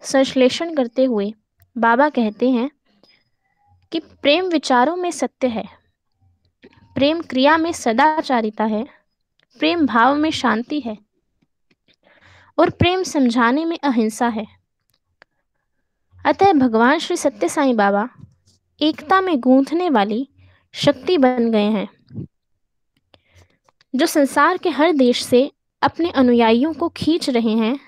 संश्लेषण करते हुए बाबा कहते हैं कि प्रेम विचारों में सत्य है, प्रेम क्रिया में सदाचारिता है, प्रेम भाव में शांति है और प्रेम समझाने में अहिंसा है। अतः भगवान श्री सत्य साईं बाबा एकता में गूंथने वाली शक्ति बन गए हैं, जो संसार के हर देश से अपने अनुयायियों को खींच रहे हैं।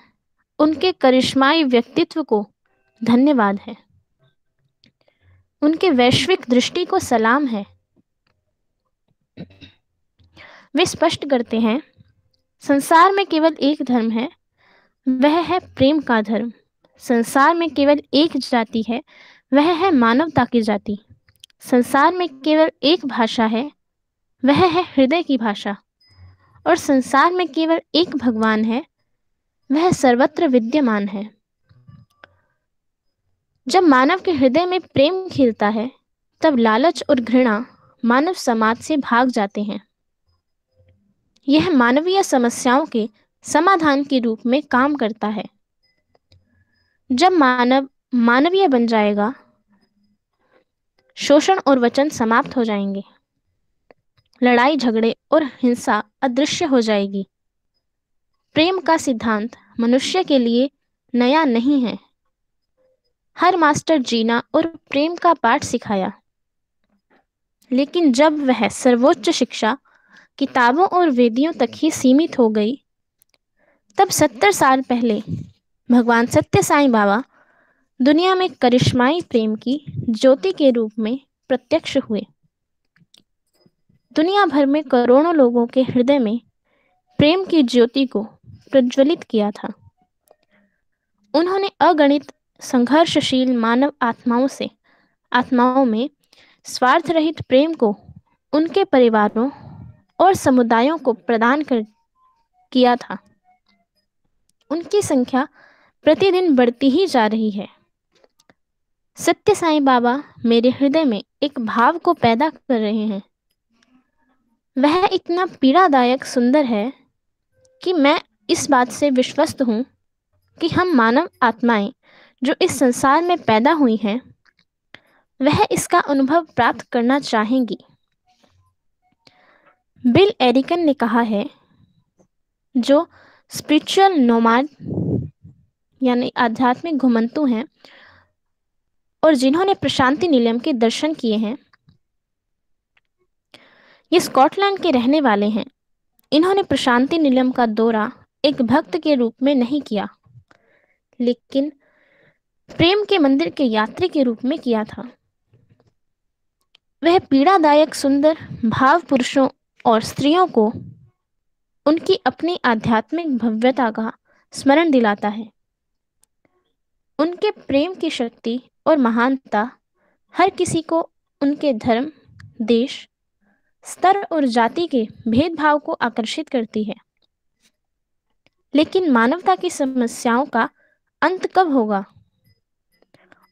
उनके करिश्माई व्यक्तित्व को धन्यवाद है। उनके वैश्विक दृष्टि को सलाम है। वे स्पष्ट करते हैं, संसार में केवल एक धर्म है, वह है प्रेम का धर्म। संसार में केवल एक जाति है, वह है मानवता की जाति। संसार में केवल एक भाषा है, वह है हृदय की भाषा। और संसार में केवल एक भगवान है, वह सर्वत्र विद्यमान है। जब मानव के हृदय में प्रेम खिलता है, तब लालच और घृणा मानव समाज से भाग जाते हैं। यह मानवीय समस्याओं के समाधान के रूप में काम करता है। जब मानव मानवीय बन जाएगा, शोषण और वचन समाप्त हो जाएंगे, लड़ाई झगड़े और हिंसा अदृश्य हो जाएगी। प्रेम का सिद्धांत मनुष्य के लिए नया नहीं है। हर मास्टर जीना और प्रेम का पाठ सिखाया, लेकिन जब वह सर्वोच्च शिक्षा किताबों और वेदियों तक ही सीमित हो गई, तब 70 साल पहले भगवान सत्य साईं बाबा दुनिया में करिश्माई प्रेम की ज्योति के रूप में प्रत्यक्ष हुए। दुनिया भर में करोड़ों लोगों के हृदय में प्रेम की ज्योति को प्रज्वलित किया था। उन्होंने अगणित संघर्षशील मानव आत्माओं में स्वार्थ रहित प्रेम को उनके परिवारों और समुदायों को प्रदान किया था। उनकी संख्या प्रतिदिन बढ़ती ही जा रही है। सत्य साईं बाबा मेरे हृदय में एक भाव को पैदा कर रहे हैं। वह इतना पीड़ादायक सुंदर है कि मैं इस बात से विश्वस्त हूँ कि हम मानव आत्माएं जो इस संसार में पैदा हुई हैं, वह इसका अनुभव प्राप्त करना चाहेंगी। बिल एरिकन ने कहा है, जो स्पिरिचुअल नोमाड यानी आध्यात्मिक घुमंतु हैं और जिन्होंने प्रशांति निलयम के दर्शन किए हैं, ये स्कॉटलैंड के रहने वाले हैं। इन्होंने प्रशांति निलयम का दौरा एक भक्त के रूप में नहीं किया, लेकिन प्रेम के मंदिर के यात्री के रूप में किया था। वह पीड़ादायक सुंदर भाव पुरुषों और स्त्रियों को उनकी अपनी आध्यात्मिक भव्यता का स्मरण दिलाता है। उनके प्रेम की शक्ति और महानता हर किसी को उनके धर्म, देश, स्तर और जाति के भेदभाव को आकर्षित करती है। लेकिन मानवता की समस्याओं का अंत कब होगा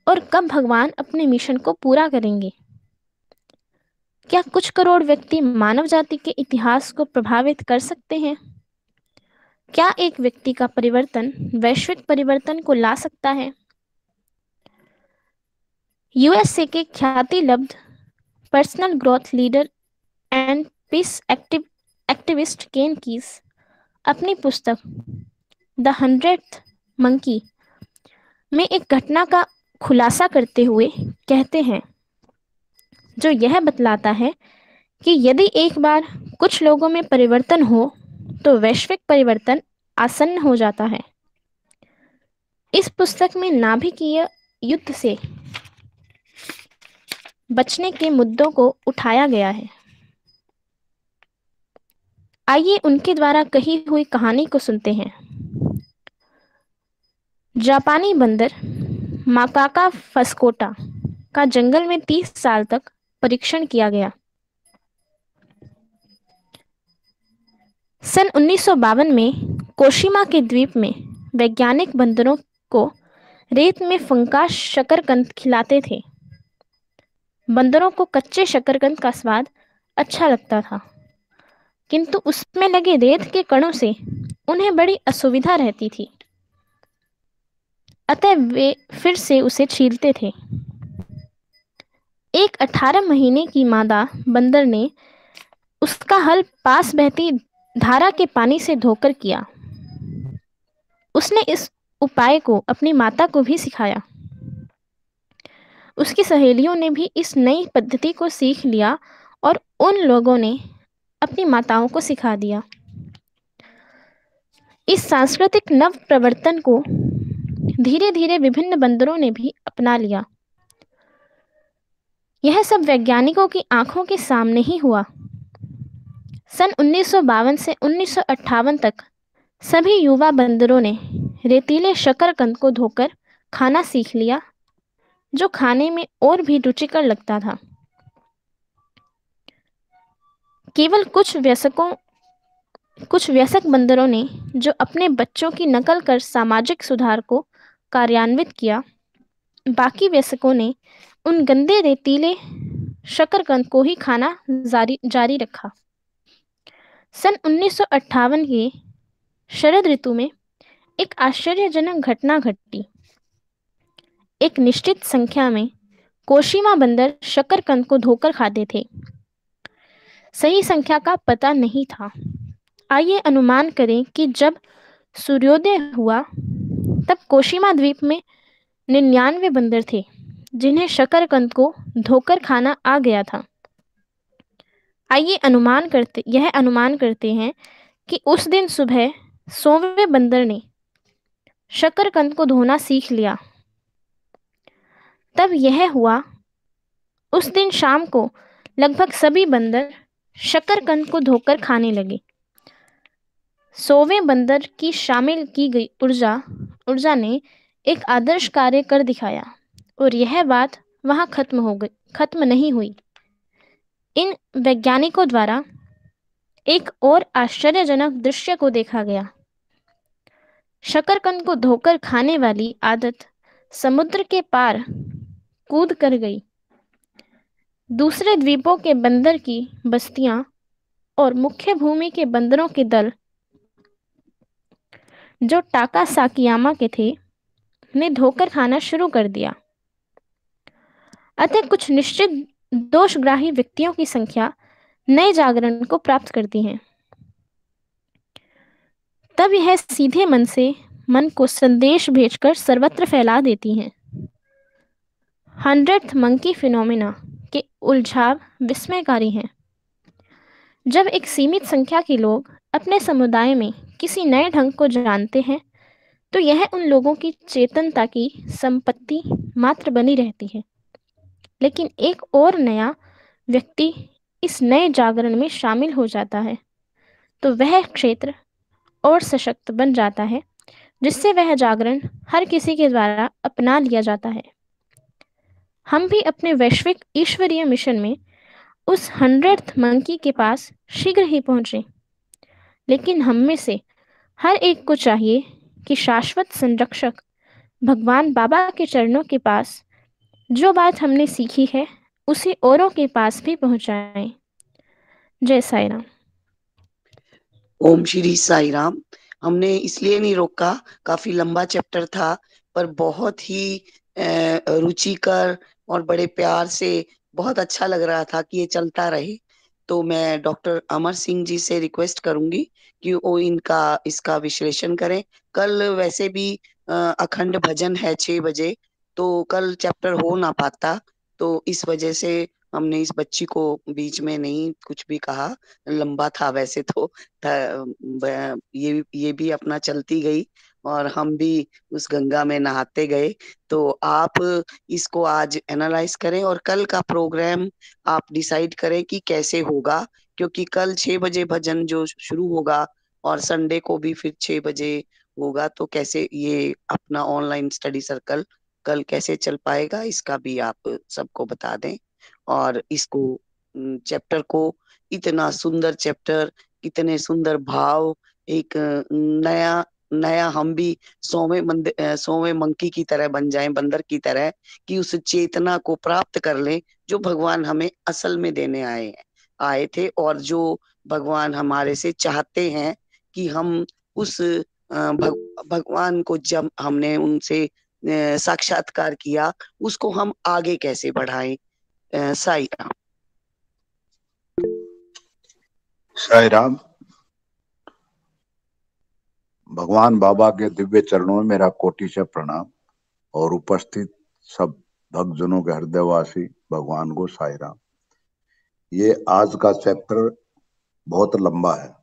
और कब भगवान अपने मिशन को पूरा करेंगे? क्या कुछ करोड़ व्यक्ति मानव जाति के इतिहास को प्रभावित कर सकते हैं? क्या एक व्यक्ति का परिवर्तन वैश्विक परिवर्तन को ला सकता है? यूएसए के ख्याति लब्ध personal growth leader and peace activist Ken Keyes अपनी पुस्तक द 100th मंकी में एक घटना का खुलासा करते हुए कहते हैं, जो यह बतलाता है कि यदि एक बार कुछ लोगों में परिवर्तन हो तो वैश्विक परिवर्तन आसन्न हो जाता है। इस पुस्तक में नाभिकीय युद्ध से बचने के मुद्दों को उठाया गया है। आइए उनके द्वारा कही हुई कहानी को सुनते हैं। जापानी बंदर माकाका फस्कोटा का जंगल में 30 साल तक परीक्षण किया गया। सन 1952 में कोशिमा के द्वीप में वैज्ञानिक बंदरों को रेत में फंका शकरकंद खिलाते थे। बंदरों को कच्चे शकरकंद का स्वाद अच्छा लगता था, किंतु उसमें लगे रेत के कणों से उन्हें बड़ी असुविधा रहती थी। अतः वे फिर से उसे छीलते थे। एक 18 महीने की मादा बंदर ने उसका हल पास बहती धारा के पानी से धोकर किया। उसने इस उपाय को अपनी माता को भी सिखाया। उसकी सहेलियों ने भी इस नई पद्धति को सीख लिया और उन लोगों ने अपनी माताओं को सिखा दिया। इस सांस्कृतिक नव प्रवर्तन को धीरे धीरे विभिन्न बंदरों ने भी अपना लिया। यह सब वैज्ञानिकों की आंखों के सामने ही हुआ। सन 1952 से 1958 तक सभी युवा बंदरों ने रेतीले शकरकंद को धोकर खाना सीख लिया, जो खाने में और भी रुचिकर लगता था। केवल कुछ वयस्क बंदरों ने, जो अपने बच्चों की नकल कर सामाजिक सुधार को कार्यान्वित किया, बाकी वयस्कों ने उन गंदे रेतीले शकरकंद को ही खाना जारी रखा। सन 1958 के शरद ऋतु में एक आश्चर्यजनक घटना घटी। एक निश्चित संख्या में कोशिमा बंदर शकरकंद को धोकर खाते थे। सही संख्या का पता नहीं था। आइए अनुमान करें कि जब सूर्योदय हुआ तब कोशिमा द्वीप में 99 बंदर थे जिन्हें शकरकंद को धोकर खाना आ गया था। आइए अनुमान करते हैं कि उस दिन सुबह 100वें बंदर ने शकरकंद को धोना सीख लिया। तब यह हुआ, उस दिन शाम को लगभग सभी बंदर शकरकंद को धोकर खाने लगे। 100वें बंदर की शामिल की गई ऊर्जा ने एक आदर्श कार्य कर दिखाया और यह बात वहां खत्म नहीं हुई। इन वैज्ञानिकों द्वारा एक और आश्चर्यजनक दृश्य को देखा गया। शकरकंद को धोकर खाने वाली आदत समुद्र के पार कूद कर गई। दूसरे द्वीपों के बंदर की बस्तियां और मुख्य भूमि के बंदरों के दल, जो टाका साकियामा के थे, ने धोकर खाना शुरू कर दिया। अतः कुछ निश्चित दोषग्राही व्यक्तियों की संख्या नए जागरण को प्राप्त करती है। तब यह सीधे मन को संदेश भेजकर सर्वत्र फैला देती हैं। 100th मंकी फिनोमेना के उलझाव विस्मयकारी हैं। जब एक सीमित संख्या के लोग अपने समुदाय में किसी नए ढंग को जानते हैं तो यह उन लोगों की चेतनता की संपत्ति मात्र बनी रहती है। लेकिन एक और नया व्यक्ति इस नए जागरण में शामिल हो जाता है तो वह क्षेत्र और सशक्त बन जाता है, जिससे वह जागरण हर किसी के द्वारा अपना लिया जाता है। हम भी अपने वैश्विक ईश्वरीय मिशन में उस 100th मंकी के पास शीघ्र ही पहुंचे। लेकिन हम में से हर एक को चाहिए कि शाश्वत संरक्षक भगवान बाबा के चरणों के पास जो बात हमने सीखी है उसे औरों के पास भी पहुंचाएं। जय साई राम। ओम श्री साई राम। हमने इसलिए नहीं रोका, काफी लंबा चैप्टर था, पर बहुत ही रुचिकर और बड़े प्यार से बहुत अच्छा लग रहा था कि ये चलता रहे। तो मैं डॉक्टर अमर सिंह जी से रिक्वेस्ट करूंगी कि वो इसका विश्लेषण करें। कल वैसे भी अखंड भजन है 6 बजे, तो कल चैप्टर हो ना पाता, तो इस वजह से हमने इस बच्ची को बीच में नहीं कुछ भी कहा। लंबा था वैसे तो ये भी अपना चलती गई और हम भी उस गंगा में नहाते गए। तो आप इसको आज एनालाइज करें और कल का प्रोग्राम आप डिसाइड करें कि कैसे होगा, क्योंकि कल 6 बजे भजन जो शुरू होगा और संडे को भी फिर 6 बजे होगा, तो कैसे ये अपना ऑनलाइन स्टडी सर्कल कल कैसे चल पाएगा, इसका भी आप सबको बता दें। और इसको चैप्टर को, इतना सुंदर चैप्टर, इतने सुंदर भाव, एक नया हम भी 100वें मंकी की तरह बन जाएं, बंदर की तरह, कि उस चेतना को प्राप्त कर लें जो भगवान हमें असल में देने आए थे और जो भगवान हमारे से चाहते हैं कि हम उस भगवान को जब हमने उनसे साक्षात्कार किया उसको हम आगे कैसे बढ़ाएं। साई राम। साई राम। भगवान बाबा के दिव्य चरणों में मेरा कोटि से प्रणाम और उपस्थित सब भक्तजनों के हृदयवासी भगवान को साई राम। ये आज का चैप्टर बहुत लंबा है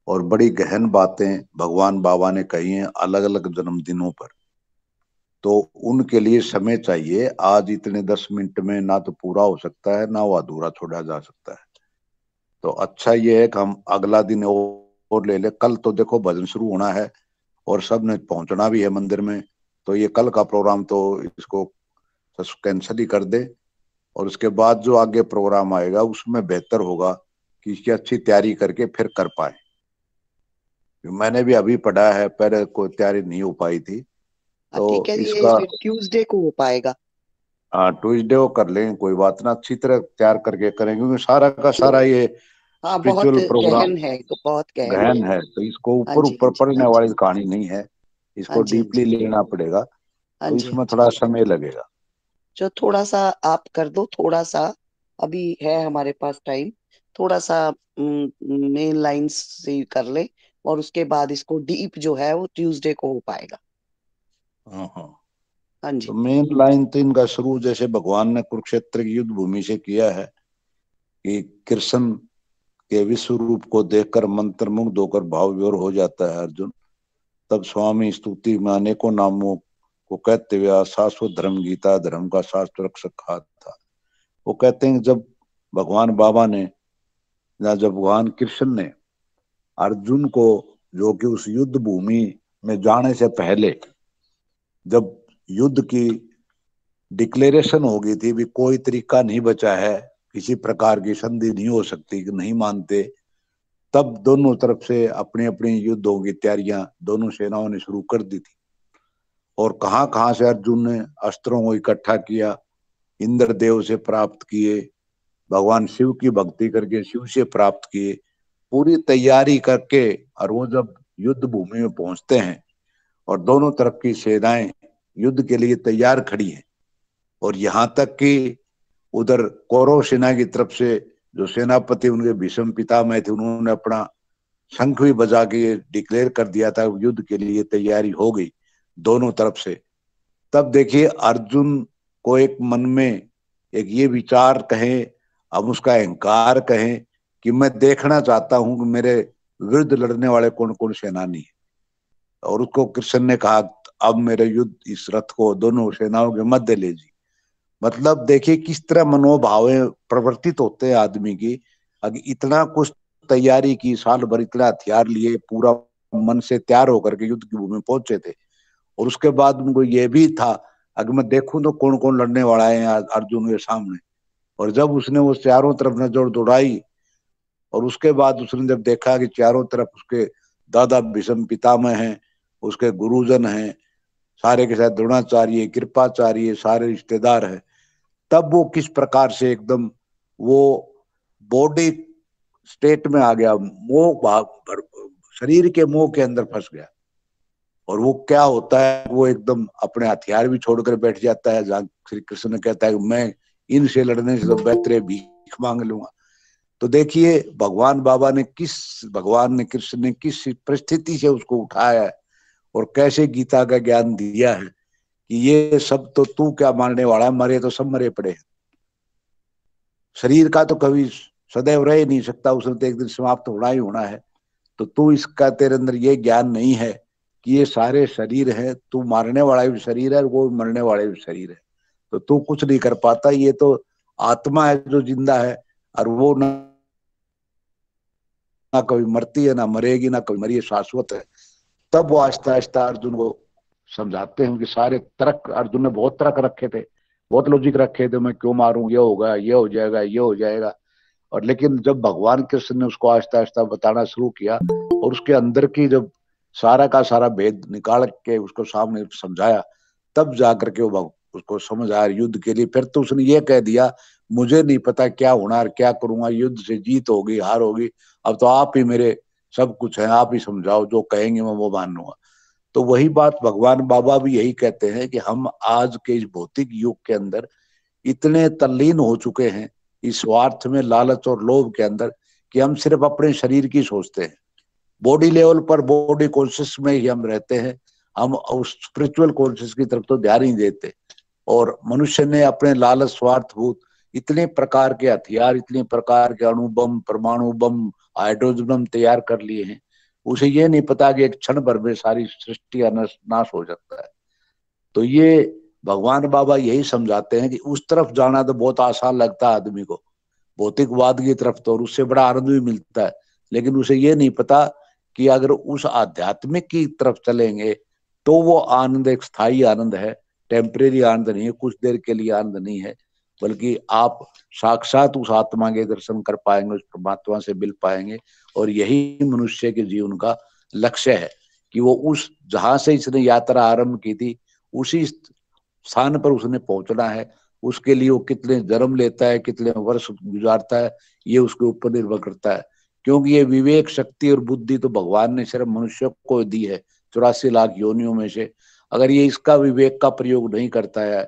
और बड़ी गहन बातें भगवान बाबा ने कही हैं अलग अलग जन्मदिनों पर, तो उनके लिए समय चाहिए। आज इतने 10 मिनट में ना तो पूरा हो सकता है, ना वो अधूरा छोड़ा जा सकता है। तो अच्छा ये है कि हम अगला दिन और ले ले। कल तो देखो भजन शुरू होना है और सब ने पहुंचना भी है मंदिर में, तो ये कल का प्रोग्राम तो इसको कैंसिल ही कर दे। और उसके बाद जो आगे प्रोग्राम आएगा उसमें बेहतर होगा कि इसकी अच्छी तैयारी करके फिर कर पाए। मैंने भी अभी पढ़ा है, पहले कोई तैयारी नहीं हो पाई थी, तो ठीक है, ये इसका फिर ट्यूसडे को हो पाएगा। ट्यूसडे को कर लेंगे, कोई बात ना, अच्छी तरह तैयार करके करेंगे, क्योंकि सारा का सारा ये हाँ, बहुत स्पिरिचुअल प्रोग्राम गहन है, तो बहुत गहन है। गहन है, तो इसको हाँ ऊपर जी, हाँ ऊपर जी, पढ़ने हाँ जी, वाली कहानी नहीं है, हाँ इसको जी, हाँ डीपली जी, लेना पड़ेगा, हाँ तो जी, हाँ इसमें जी। थोड़ा समय लगेगा। जो थोड़ा सा आप कर दो, थोड़ा सा अभी है हमारे पास टाइम, थोड़ा सा मेन लाइंस से कर ले, और उसके बाद इसको डीप जो है वो ट्यूसडे को हो पाएगा। हाँ हाँ। हाँ तो जी। मेन लाइन तो इनका शुरू जैसे भगवान ने कुरुक्षेत्र की युद्ध भूमि से किया है कि कृष्ण के विश्व रूप को देखकर मंत्रमुग्ध होकर भाव विभोर हो जाता है अर्जुन। तब स्वामी स्तुति में अनेकों नामों को कहते हुए शाश्वत धर्म गीता धर्म का शास्त्र रक्षक कहा था। वो कहते हैं कि जब भगवान बाबा ने या जब भगवान कृष्ण ने अर्जुन को, जो कि उस युद्ध भूमि में जाने से पहले जब युद्ध की डिक्लेरेशन हो गई थी, भी कोई तरीका नहीं बचा है, किसी प्रकार की संधि नहीं हो सकती, कि नहीं मानते, तब दोनों तरफ से अपनी अपनी युद्धों की तैयारियां दोनों सेनाओं ने शुरू कर दी थी। और कहां कहां से अर्जुन ने अस्त्रों को इकट्ठा किया, इंद्रदेव से प्राप्त किए, भगवान शिव की भक्ति करके शिव से प्राप्त किए, पूरी तैयारी करके, और वो जब युद्ध भूमि में पहुंचते हैं और दोनों तरफ की सेनाएं युद्ध के लिए तैयार खड़ी हैं, और यहाँ तक कि उधर कौरव सेना की तरफ से जो सेनापति उनके भीष्म पितामह थे, उन्होंने अपना शंख भी बजा के डिक्लेयर कर दिया था, युद्ध के लिए तैयारी हो गई दोनों तरफ से। तब देखिए अर्जुन को एक मन में एक ये विचार कहें, अब उसका अहंकार कहें, कि मैं देखना चाहता हूं कि मेरे विरुद्ध लड़ने वाले कौन कौन सेनानी है। और उसको कृष्ण ने कहा, अब मेरे युद्ध इस रथ को दोनों सेनाओं के मध्य ले जी। मतलब देखिए किस तरह मनोभाव प्रवर्तित होते हैं आदमी की। अगर इतना कुछ तैयारी की, साल भर इतना हथियार लिए, पूरा मन से तैयार होकर के युद्ध की भूमि पहुंचे थे, और उसके बाद उनको ये भी था अगर मैं देखूं तो कौन कौन लड़ने वाला है अर्जुन के सामने। और जब उसने वो चारों तरफ नजर दौड़ाई, और उसके बाद उसने जब देखा कि चारों तरफ उसके दादा भीष्म पितामह हैं, उसके गुरुजन हैं, सारे के साथ द्रोणाचार्य कृपाचार्य सारे रिश्तेदार हैं, तब वो किस प्रकार से एकदम वो बॉडी स्टेट में आ गया, मोह, शरीर के मोह के अंदर फंस गया। और वो क्या होता है, वो एकदम अपने हथियार भी छोड़कर बैठ जाता है, जहां श्री कृष्ण ने कहता है मैं इनसे लड़ने से तो बेहतर है भीख मांग लूंगा। तो देखिए भगवान ने कृष्ण ने किस परिस्थिति से उसको उठाया है, और कैसे गीता का ज्ञान दिया है कि ये सब तो तू क्या मानने वाला है, मरे तो सब मरे पड़े हैं, शरीर का तो कभी सदैव रह नहीं सकता, उसने तो एक दिन समाप्त होना ही होना है। तो तू इसका, तेरे अंदर ये ज्ञान नहीं है कि ये सारे शरीर है, तू मारने वाला भी शरीर है, वो मरने वाले भी शरीर है, तो तू कुछ नहीं कर पाता, ये तो आत्मा है जो जिंदा है, और वो ना कभी मरती है ना मरेगी, ना कभी मरी, शाश्वत है। तब वो आहिस्ता आहिस्ता अर्जुन को समझाते हैं कि सारे तर्क, अर्जुन ने बहुत तर्क रखे थे, बहुत लॉजिक रखे थे, मैं क्यों मारूं, ये होगा, ये हो जाएगा, ये हो जाएगा। और लेकिन जब भगवान कृष्ण ने उसको आहिस्ता आहिस्ता बताना शुरू किया, और उसके अंदर की जब सारा का सारा भेद निकाल के उसको सामने समझाया, तब जाकर के वो उसको समझ आया युद्ध के लिए। फिर तो उसने ये कह दिया, मुझे नहीं पता क्या होना और क्या करूंगा, युद्ध से जीत होगी हार होगी, अब तो आप ही मेरे सब कुछ है, आप ही समझाओ, जो कहेंगे मैं वो मान लूंगा। तो वही बात भगवान बाबा भी यही कहते हैं कि हम आज के इस भौतिक युग के अंदर इतने तल्लीन हो चुके हैं इस स्वार्थ में, लालच और लोभ के अंदर, कि हम सिर्फ अपने शरीर की सोचते हैं, बॉडी लेवल पर, बॉडी कॉन्शियस में ही हम रहते हैं, हम उस स्पिरिचुअल कॉन्शियस की तरफ तो ध्यान ही देते। और मनुष्य ने अपने लालच स्वार्थभूत इतने प्रकार के हथियार, इतने प्रकार के अणु बम, परमाणु बम, हाइड्रोजन बम तैयार कर लिए हैं, उसे ये नहीं पता कि एक क्षण भर में सारी सृष्टि का नाश हो सकता है। तो ये भगवान बाबा यही समझाते हैं कि उस तरफ जाना तो बहुत आसान लगता है आदमी को, भौतिकवाद की तरफ तो, और उससे बड़ा आनंद भी मिलता है, लेकिन उसे ये नहीं पता कि अगर उस आध्यात्मिक की तरफ चलेंगे तो वो आनंद एक स्थायी आनंद है, टेम्परेरी आनंद नहीं है, कुछ देर के लिए आनंद नहीं है, बल्कि आप साक्षात उस आत्मा के दर्शन कर पाएंगे, उस परमात्मा से मिल पाएंगे। और यही मनुष्य के जीवन का लक्ष्य है कि वो उस जहां से इसने यात्रा आरंभ की थी उसी स्थान पर उसने पहुंचना है। उसके लिए वो कितने जन्म लेता है, कितने वर्ष गुजारता है, ये उसके ऊपर निर्भर करता है। क्योंकि ये विवेक शक्ति और बुद्धि तो भगवान ने सिर्फ मनुष्य को दी है 84 लाख योनियों में से। अगर ये इसका विवेक का प्रयोग नहीं करता है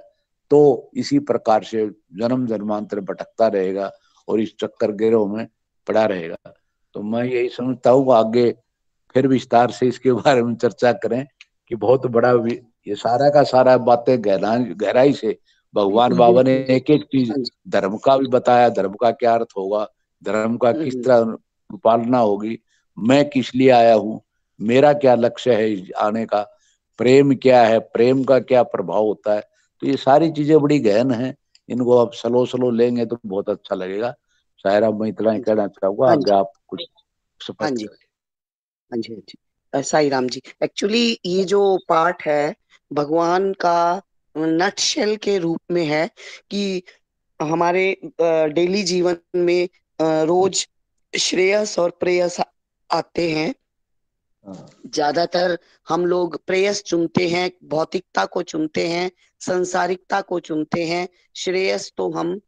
तो इसी प्रकार से जन्म जन्मांतर भटकता रहेगा और इस चक्कर गिरोह में पड़ा रहेगा। तो मैं यही समझता हूँ आगे फिर विस्तार से इसके बारे में चर्चा करें कि बहुत बड़ा ये सारा का सारा बातें गहराई से भगवान बिल्कुल बाबा ने बिल्कुल। एक एक चीज हाँ जी। धर्म का भी बताया, धर्म का क्या अर्थ होगा, धर्म का किस तरह पालना होगी, मैं किस लिए आया हूँ, मेरा क्या लक्ष्य है इस आने का, प्रेम क्या है, प्रेम का क्या प्रभाव होता है। तो ये सारी चीजें बड़ी गहन हैं, इनको आप स्लो स्लो लेंगे तो बहुत अच्छा लगेगा। शायरा मैं इतना ही कहना चाहूंगा, हाँ आगे जी। आप कुछ हाँ स्पष्ट जी। करें। हाँ जी। हाँ जी। साई राम जी, एक्चुअली ये जो पाठ है भगवान का नटशेल के रूप में है कि हमारे डेली जीवन में रोज श्रेयस और प्रेयस आते हैं। ज्यादातर हम लोग प्रेयस चुनते हैं, भौतिकता को चुनते हैं, संसारिकता को चुनते हैं। श्रेयस तो हम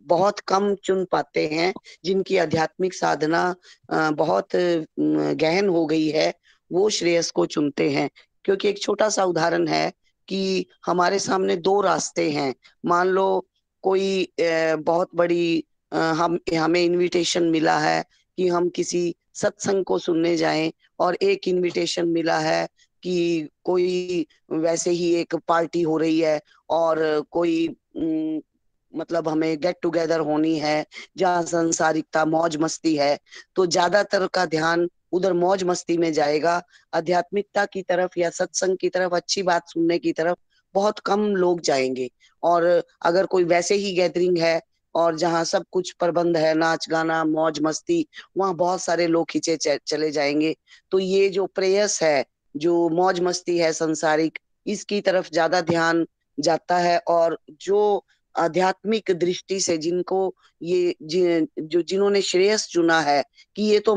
बहुत कम चुन पाते हैं, जिनकी आध्यात्मिक साधना बहुत गहन हो गई है, वो श्रेयस को चुनते हैं। क्योंकि एक छोटा सा उदाहरण है कि हमारे सामने दो रास्ते हैं। मान लो कोई बहुत बड़ी हम हमें इनविटेशन मिला है कि हम किसी सत्संग को सुनने जाएं, और एक इनविटेशन मिला है कि कोई वैसे ही एक पार्टी हो रही है और कोई मतलब हमें गेट टुगेदर होनी है जहाँ संसारिकता मौज मस्ती है। तो ज्यादातर का ध्यान उधर मौज मस्ती में जाएगा, आध्यात्मिकता की तरफ या सत्संग की तरफ, अच्छी बात सुनने की तरफ बहुत कम लोग जाएंगे। और अगर कोई वैसे ही गैदरिंग है और जहाँ सब कुछ प्रबंध है, नाच गाना मौज मस्ती, वहाँ बहुत सारे लोग खींचे चले जाएंगे। तो ये जो प्रेयस है, जो मौज मस्ती है संसारिक, इसकी तरफ ज्यादा ध्यान जाता है। और जो आध्यात्मिक दृष्टि से जिनको ये जिन्होंने श्रेयस चुना है कि ये तो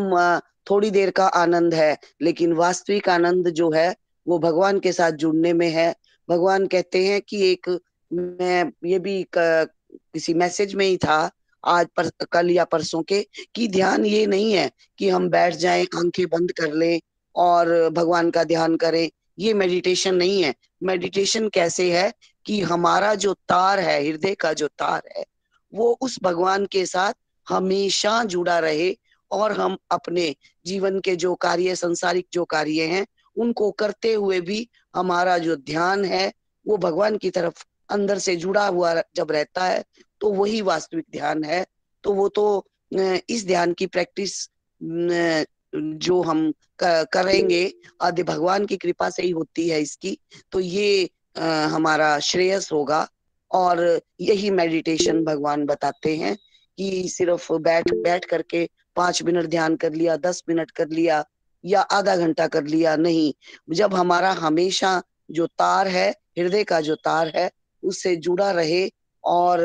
थोड़ी देर का आनंद है, लेकिन वास्तविक आनंद जो है वो भगवान के साथ जुड़ने में है। भगवान कहते हैं कि एक, मैं ये भी किसी मैसेज में ही था आज कल या परसों के, कि ध्यान ये नहीं है कि हम बैठ जाएं, आंखें बंद कर लें और भगवान का ध्यान करें। ये मेडिटेशन नहीं है। मेडिटेशन कैसे है कि हमारा जो तार है, हृदय का जो तार है, वो उस भगवान के साथ हमेशा जुड़ा रहे, और हम अपने जीवन के जो कार्य, संसारिक जो कार्य हैं, उनको करते हुए भी हमारा जो ध्यान है वो भगवान की तरफ अंदर से जुड़ा हुआ जब रहता है तो वही वास्तविक ध्यान है। तो वो तो इस ध्यान की प्रैक्टिस जो हम करेंगे आदि भगवान की कृपा से ही होती है इसकी। तो ये हमारा श्रेयस होगा। और यही मेडिटेशन भगवान बताते हैं कि सिर्फ बैठ बैठ करके 5 मिनट ध्यान कर लिया, 10 मिनट कर लिया या आधा घंटा कर लिया, नहीं। जब हमारा हमेशा जो तार है, हृदय का जो तार है, उससे जुड़ा रहे। और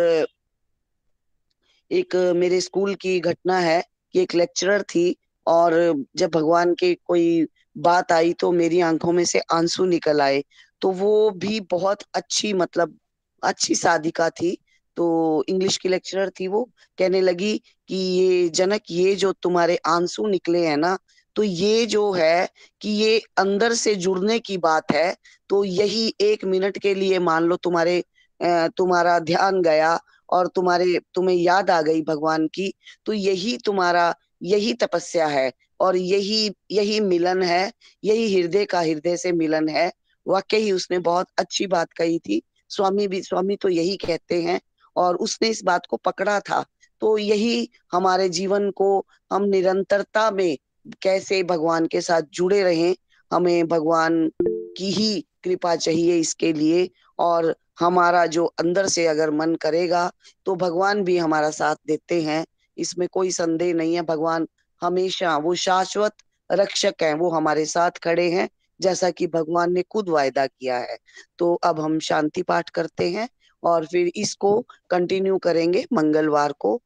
एक मेरे स्कूल की घटना है कि एक लेक्चरर थी, और जब भगवान के कोई बात आई तो मेरी आंखों में से आंसू निकल आए। तो वो भी बहुत अच्छी, मतलब अच्छी साधिका थी। तो इंग्लिश की लेक्चरर थी, वो कहने लगी कि ये जनक, ये जो तुम्हारे आंसू निकले हैं ना, तो ये जो है कि ये अंदर से जुड़ने की बात है। तो यही 1 मिनट के लिए मान लो तुम्हारा ध्यान गया और तुम्हें याद आ गई भगवान की, तो यही तुम्हारा, यही तपस्या है और यही यही मिलन है, यही हृदय का हृदय से मिलन है। वाकई उसने बहुत अच्छी बात कही थी। स्वामी तो यही कहते हैं, और उसने इस बात को पकड़ा था। तो यही हमारे जीवन को हम निरंतरता में कैसे भगवान के साथ जुड़े रहें, हमें भगवान की ही कृपा चाहिए इसके लिए। और हमारा जो अंदर से अगर मन करेगा तो भगवान भी हमारा साथ देते हैं, इसमें कोई संदेह नहीं है। भगवान हमेशा वो शाश्वत रक्षक हैं, वो हमारे साथ खड़े हैं, जैसा कि भगवान ने खुद वायदा किया है। तो अब हम शांति पाठ करते हैं और फिर इसको कंटिन्यू करेंगे मंगलवार को।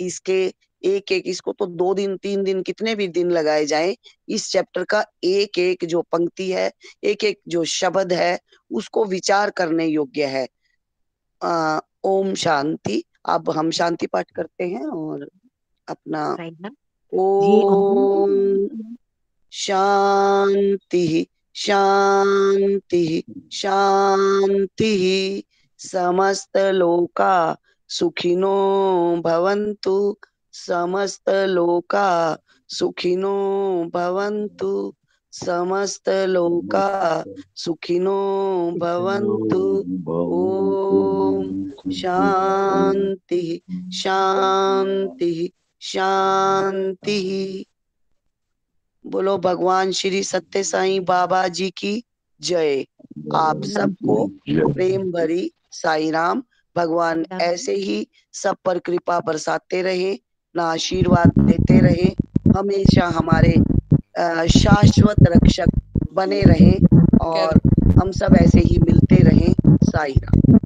इसके एक एक, इसको तो 2 दिन 3 दिन कितने भी दिन लगाए जाएं, इस चैप्टर का एक एक जो पंक्ति है, एक एक जो शब्द है, उसको विचार करने योग्य है। ओम शांति। अब हम शांति पाठ करते हैं और अपना ओम शांति शांति शांति। समस्त लोका सुखिनो भवन्तु, समस्त लोका सुखिनो भवन्तु, समस्त लोका सुखिनो भवन्तु। ओम शांति शांति शांति। बोलो भगवान श्री सत्य साईं बाबा जी की जय। आप सबको प्रेम भरी साई राम। भगवान ऐसे ही सब पर कृपा बरसाते रहे, ना आशीर्वाद देते रहे, हमेशा हमारे शाश्वत रक्षक बने रहें और हम सब ऐसे ही मिलते रहें। साई राम।